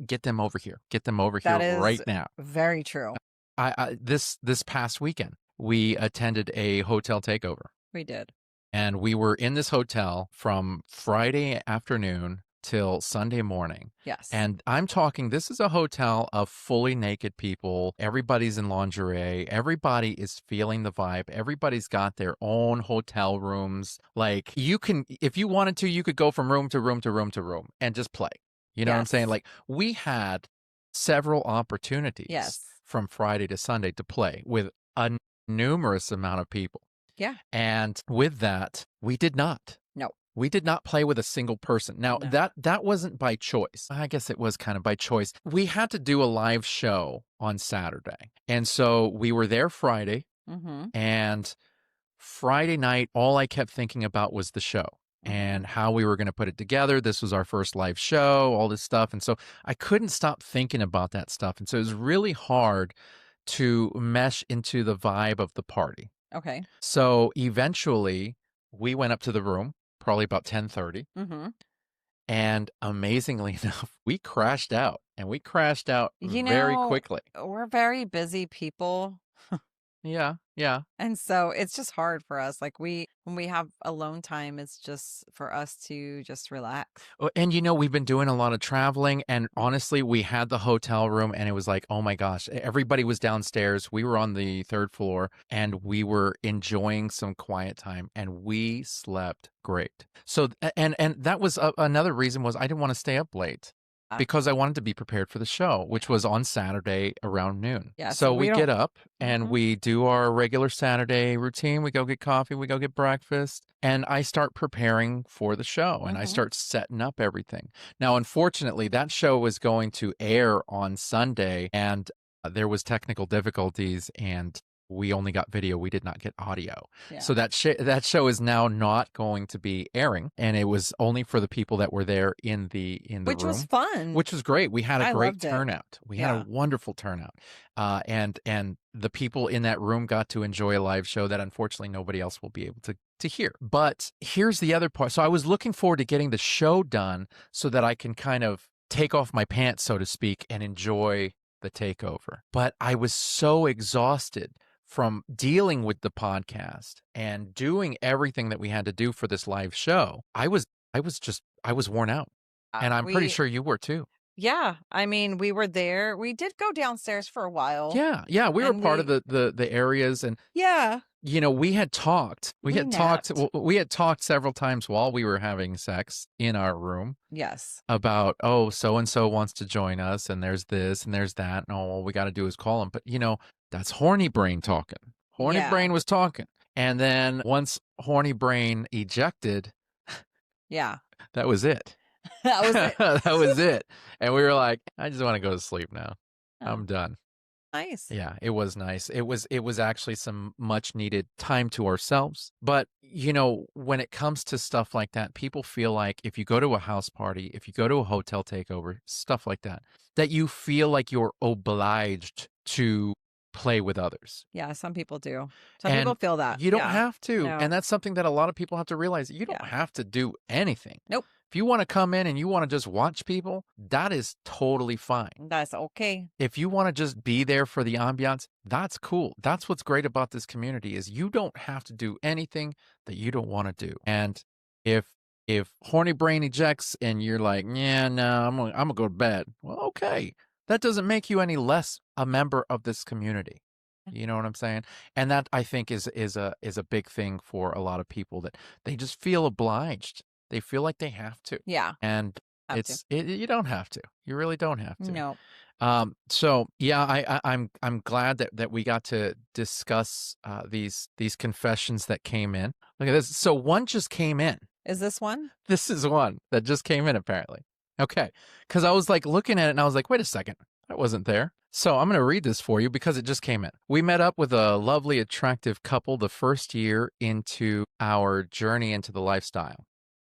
get them over here. Get them over That here is right now. very true. This past weekend, we attended a hotel takeover. We did. And we were in this hotel from Friday afternoon till Sunday morning. Yes. And I'm talking, this is a hotel of fully naked people. Everybody's in lingerie. Everybody is feeling the vibe. Everybody's got their own hotel rooms. Like you can, if you wanted to, you could go from room to room to room to room and just play. You know what I'm saying? Like we had several opportunities from Friday to Sunday to play with a numerous amount of people. Yeah. And with that, we did not. No. We did not play with a single person. Now, No. that wasn't by choice. I guess it was kind of by choice. We had to do a live show on Saturday. And so we were there Friday. Mm-hmm. And Friday night, all I kept thinking about was the show and how we were going to put it together. This was our first live show, all this stuff. And so I couldn't stop thinking about that stuff. And so it was really hard to mesh into the vibe of the party. Okay. So eventually we went up to the room, probably about 10:30. Mm-hmm. And amazingly enough, we crashed out and we crashed out very quickly. We're very busy people. Yeah. Yeah. And so it's just hard for us. Like when we have alone time, it's just for us to just relax. And you know, we've been doing a lot of traveling and honestly, we had the hotel room and it was like, oh my gosh, everybody was downstairs. We were on the third floor and we were enjoying some quiet time and we slept great. So, and that was another reason was I didn't want to stay up late. Because I wanted to be prepared for the show, which was on Saturday around noon. Yeah, so we get up and Mhm. we do our regular Saturday routine. We go get coffee, we go get breakfast, and I start preparing for the show and I Mhm. start setting up everything. Now, unfortunately, that show was going to air on Sunday and there was technical difficulties and we only got video. We did not get audio. Yeah. So that show is now not going to be airing, and it was only for the people that were there in the Which was room, fun. which was great. We had a I great loved it. turnout. We had a Yeah. wonderful turnout, and the people in that room got to enjoy a live show that unfortunately nobody else will be able to hear. But here's the other part. So I was looking forward to getting the show done so that I can kind of take off my pants, so to speak, and enjoy the takeover. But I was so exhausted from dealing with the podcast and doing everything that we had to do for this live show. I was worn out. And I'm pretty We sure you were too. Yeah, I mean, we were there. We did go downstairs for a while, Yeah, yeah, we were and part of the areas, and yeah, we had talked. we napped. We had talked several times while we were having sex in our room Yes. about, oh, so and so wants to join us, and there's this and there's that, and all we got to do is call him. But that's horny brain talking. Horny Yeah. brain was talking, and then once horny brain ejected, Yeah. that was it. That was it. That was it. And we were like, I just want to go to sleep now. Oh, I'm done. nice. Yeah, it was nice. It was actually some much needed time to ourselves. But, when it comes to stuff like that, people feel like if you go to a house party, if you go to a hotel takeover, stuff like that, that you feel like you're obliged to play with others. Yeah, some people do. Some people And feel that. you don't Yeah. have to. No. And that's something that a lot of people have to realize. You don't Yeah. have to do anything. Nope. If you want to come in and you want to just watch people, that is totally fine. That's okay. If you want to just be there for the ambiance, that's cool. That's what's great about this community is you don't have to do anything that you don't want to do. And if horny brain ejects and you're like, yeah, no, I'm gonna go to bed. Well, okay. That doesn't make you any less a member of this community. You know what I'm saying? And that I think is a big thing for a lot of people that they just feel obliged. They feel like they have to. Yeah. And Have to. you don't have to. You really don't have to. No. So yeah, I'm glad that we got to discuss these confessions that came in. Look at this. So one just came in. Is this one? This is one that just came in apparently. Okay, because I was like looking at it and I was like, wait a second, that wasn't there. So I'm going to read this for you because it just came in. We met up with a lovely, attractive couple the first year into our journey into the lifestyle.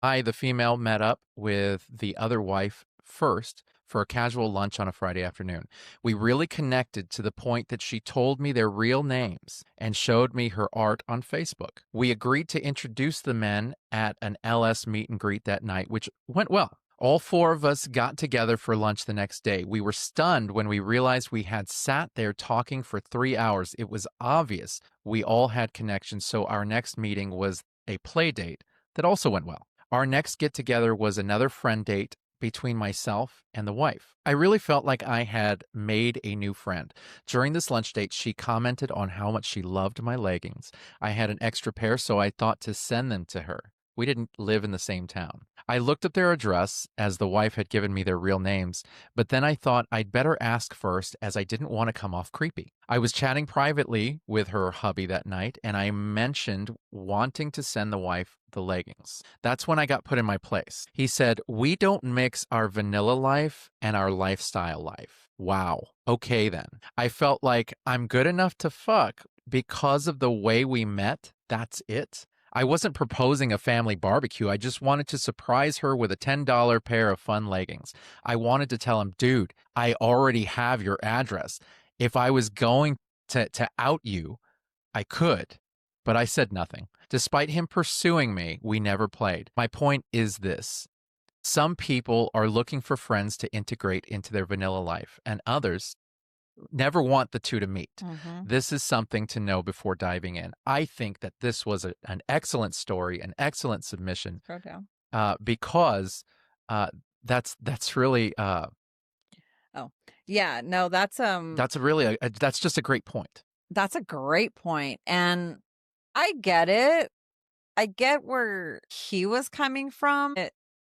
I, the female, met up with the other wife first for a casual lunch on a Friday afternoon. We really connected to the point that she told me their real names and showed me her art on Facebook. We agreed to introduce the men at an LS meet and greet that night, which went well. All four of us got together for lunch the next day. We were stunned when we realized we had sat there talking for 3 hours. It was obvious we all had connections, so our next meeting was a play date that also went well. Our next get-together was another friend date between myself and the wife. I really felt like I had made a new friend. During this lunch date, she commented on how much she loved my leggings. I had an extra pair, so I thought to send them to her. We didn't live in the same town. I looked up their address as the wife had given me their real names, but then I thought I'd better ask first as I didn't want to come off creepy. I was chatting privately with her hubby that night, and I mentioned wanting to send the wife the leggings. That's when I got put in my place. He said, "We don't mix our vanilla life and our lifestyle life." Wow. Okay then. I felt like I'm good enough to fuck because of the way we met. That's it. I wasn't proposing a family barbecue. I just wanted to surprise her with a $10 pair of fun leggings. I wanted to tell him, dude, I already have your address. If I was going to out you, I could, but I said nothing. Despite him pursuing me, we never played. My point is this. Some people are looking for friends to integrate into their vanilla life, and others never want the two to meet. Mm-hmm. This is something to know before diving in. I think that this was an excellent story, an excellent submission, Throw down. because that's really Oh, yeah. No, that's that's just a great point. that's a great point, and I get it. I get where he was coming from.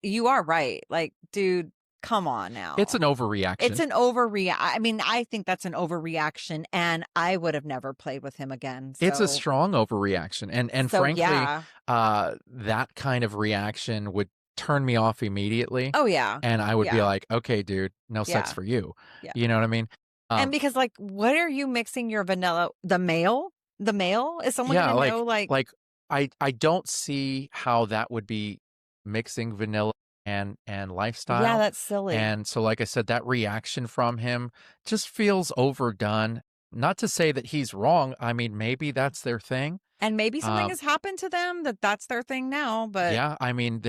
You are right. Like, dude, come on It's now. an overreaction. It's an I mean, I think that's an overreaction, and I would have never played with him again. It's a So, strong overreaction, and frankly, yeah. that kind of reaction would turn me off immediately, Oh, yeah. and I would be Yeah. like, "Okay, dude, no sex Yeah. for you." Yeah. You know what I mean? And Um, because, like, what are you mixing your vanilla the male? The male? Is someone yeah, gonna know, like, like I don't see how that would be mixing vanilla and yeah, lifestyle, that's silly. and so, like I said, that reaction from him just feels overdone. Not to say that he's wrong, I mean, maybe that's their thing. And maybe something Um has happened to them that's their thing now, but Yeah, I mean,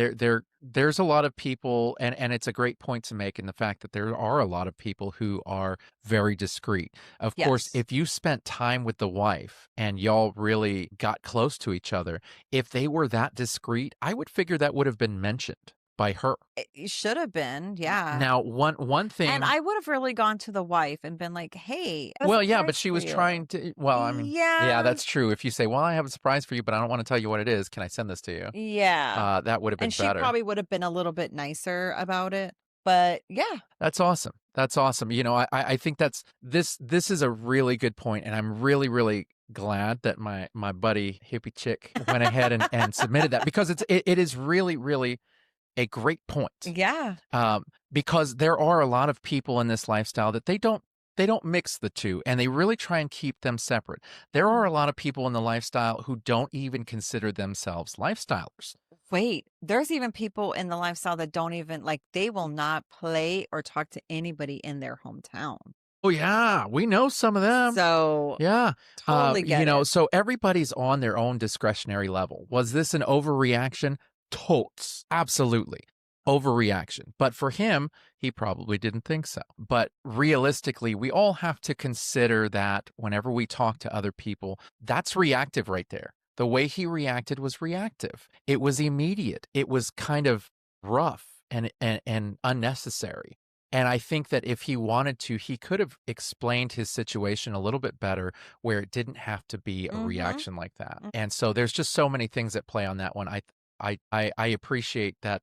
there's a lot of people, and it's a great point to make in the fact that there are a lot of people who are very discreet. Of course, yes. if you spent time with the wife and y'all really got close to each other, if they were that discreet, I would figure that would have been mentioned by her. It should have been, yeah. Now, one And thing. I would have really gone to the wife and been like, "Hey, I have a Well, yeah, but surprise she for was you." trying to. Well, I mean, yeah, Yeah. that's true. If you say, "Well, I have a surprise for you, but I don't want to tell you what it is. Can I send this to you?" Yeah. That would have been And she better. probably would have been a little bit nicer about it, but yeah. That's awesome. That's awesome. You know, I think this is a really good point, and I'm really, really glad that my buddy hippie chick went ahead and submitted that because it is really, really a great point. Yeah. Because there are a lot of people in this lifestyle that they don't mix the two, and they really try and keep them separate. There are Mm. a lot of people in the lifestyle who don't even consider themselves lifestylers. Wait, there's even people in the lifestyle that don't even like they will not play or talk to anybody in their hometown. Oh yeah, we know some of them. So, Yeah. totally get it. So everybody's on their own discretionary level. Was this an overreaction? Totes. Absolutely. Overreaction. But for him, he probably didn't think so. But realistically, we all have to consider that whenever we talk to other people, that's reactive right there. The way he reacted was reactive. It was immediate. It was kind of rough and unnecessary. And I think that if he wanted to, he could have explained his situation a little bit better where it didn't have to be a Mhm. reaction like that. Mm. And so there's just so many things that play on that one. I appreciate that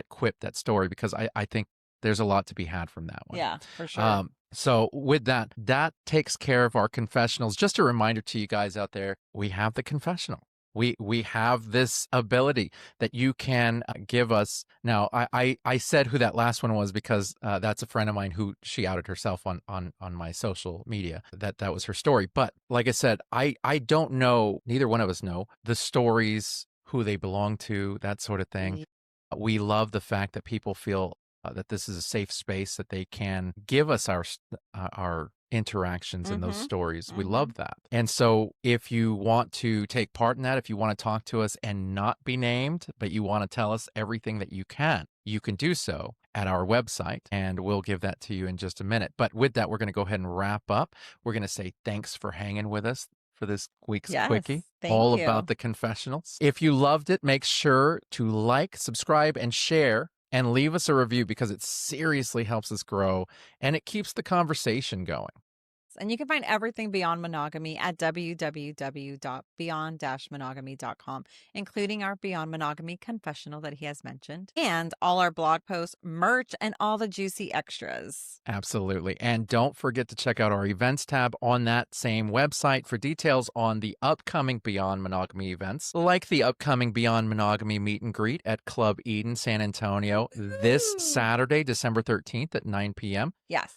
quip, that story, because I think there's a lot to be had from that one. Yeah, for sure. So with that, that takes care of our confessionals. Just a reminder to you guys out there, we have the confessional. We have this ability that you can give us. Now, I said who that last one was because that's a friend of mine who she outed herself on my social media. That was her story. But like I said, I don't know. Neither one of us know the stories, who they belong to, that sort of thing. Ye We love the fact that people feel that this is a safe space that they can give us our interactions in those Mhm. stories. We Mhm. love that. And so if you want to take part in that, if you want to talk to us and not be named, but you want to tell us everything that you can do so at our website, and we'll give that to you in just a minute. But with that, we're going to go ahead and wrap up. We're going to say thanks for hanging with us for this week's Yes, quickie, thank all about you. the confessionals. If you loved it, make sure to like, subscribe, and share, and leave us a review because it seriously helps us grow and it keeps the conversation going. And you can find everything Beyond Monogamy at www.beyond-monogamy.com, including our Beyond Monogamy confessional that he has mentioned, and all our blog posts, merch, and all the juicy extras. Absolutely. And don't forget to check out our events tab on that same website for details on the upcoming Beyond Monogamy events, like the upcoming Beyond Monogamy meet and greet at Club Eden, San Antonio, this Woo! Saturday, December 13th at 9 p.m. Yes.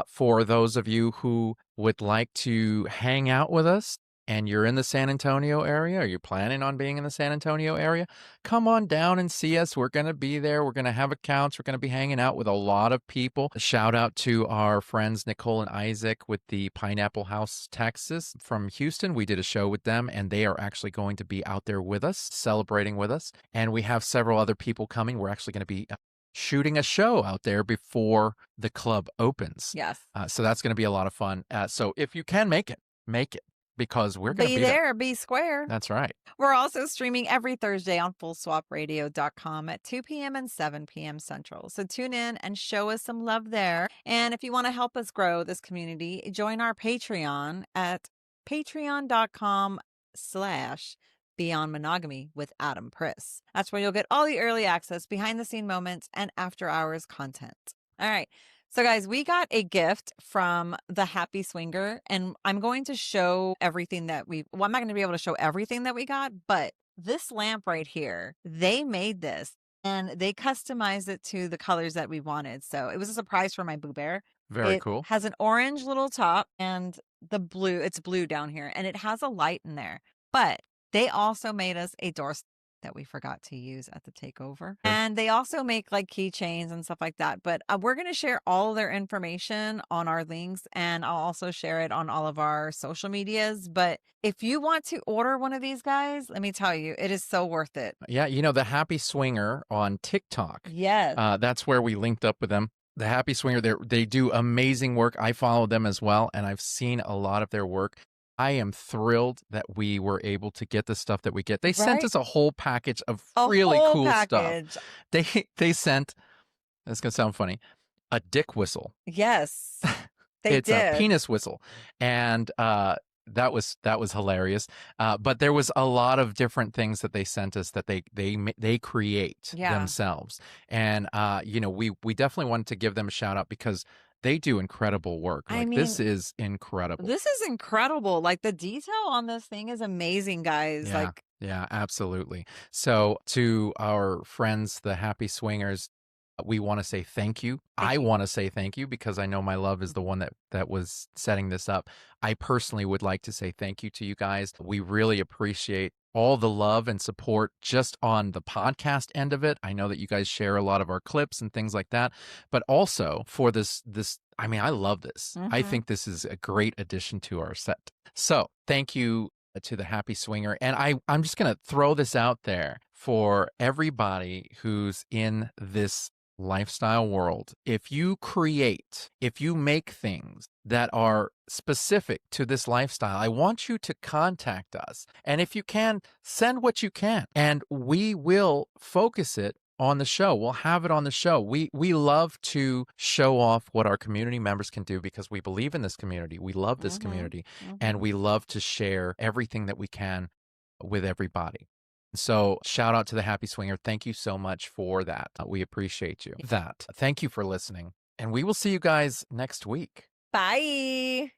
For those of you who would like to hang out with us and you're in the San Antonio area, or you're planning on being in the San Antonio area, come on down and see us. We're going to be there. We're going to have accounts. We're going to be hanging out with a lot of people. A shout out to our friends Nicole and Isaac with the Pineapple House, Texas from Houston. We did a show with them, and they are actually going to be out there with us, celebrating with us. And we have several other people coming. We're actually going to be shooting a show out there before the club opens. Yes. So that's going to be a lot of fun. So if you can make it because we're going to Be be there. there, be square. That's right. We're also streaming every Thursday on fullswapradio.com at 2 p.m. and 7 p.m. Central. So tune in and show us some love there. And if you want to help us grow this community, join our Patreon at patreon.com/, Beyond Monogamy with Adam Priss. That's where you'll get all the early access, behind the scene moments, and after hours content. All right. So, guys, we got a gift from the Happy Swinger, and I'm going to show everything that I'm not going to be able to show everything that we got, but this lamp right here, they made this and they customized it to the colors that we wanted. So, it was a surprise for my Boo Bear. Very It cool. has an orange little top and it's blue down here, and it has a light in there. But they also made us a door that we forgot to use at the takeover. And they also make like keychains and stuff like that. But we're going to share all of their information on our links, and I'll also share it on all of our social medias. But if you want to order one of these guys, let me tell you, it is so worth it. Yeah, the Happy Swinger on TikTok. Yes. That's where we linked up with them. The Happy Swinger, they do amazing work. I follow them as well, and I've seen a lot of their work. I am thrilled that we were able to get the stuff that we get. They sent us a whole package of really cool stuff. They sent, that's going to sound funny, a dick whistle. Yes. It's a penis whistle. And that was hilarious. But there was a lot of different things that they sent us that they create themselves. And we definitely wanted to give them a shout out because they do incredible work. Like, this is incredible. This is incredible. Like, the detail on this thing is amazing, guys. Yeah, yeah, absolutely. So to our friends, the Happy Swingers, we want to say thank you. I want to say thank you because I know my love is the one that was setting this up. I personally would like to say thank you to you guys. We really appreciate all the love and support just on the podcast end of it. I know that you guys share a lot of our clips and things like that, but also for this, I mean, I love this. I think this is a great addition to our set. So thank you to the Happy Swinger. And I'm just going to throw this out there for everybody who's in this lifestyle world. If you make things that are specific to this lifestyle, I want you to contact us. And if you can, send what you can, and we will focus it on the show. We'll have it on the show. We love to show off what our community members can do because we believe in this community. We love this community, and we love to share everything that we can with everybody. So shout out to the Happy Swinger. Thank you so much for that. We appreciate you. Thank you for listening. And we will see you guys next week. Bye.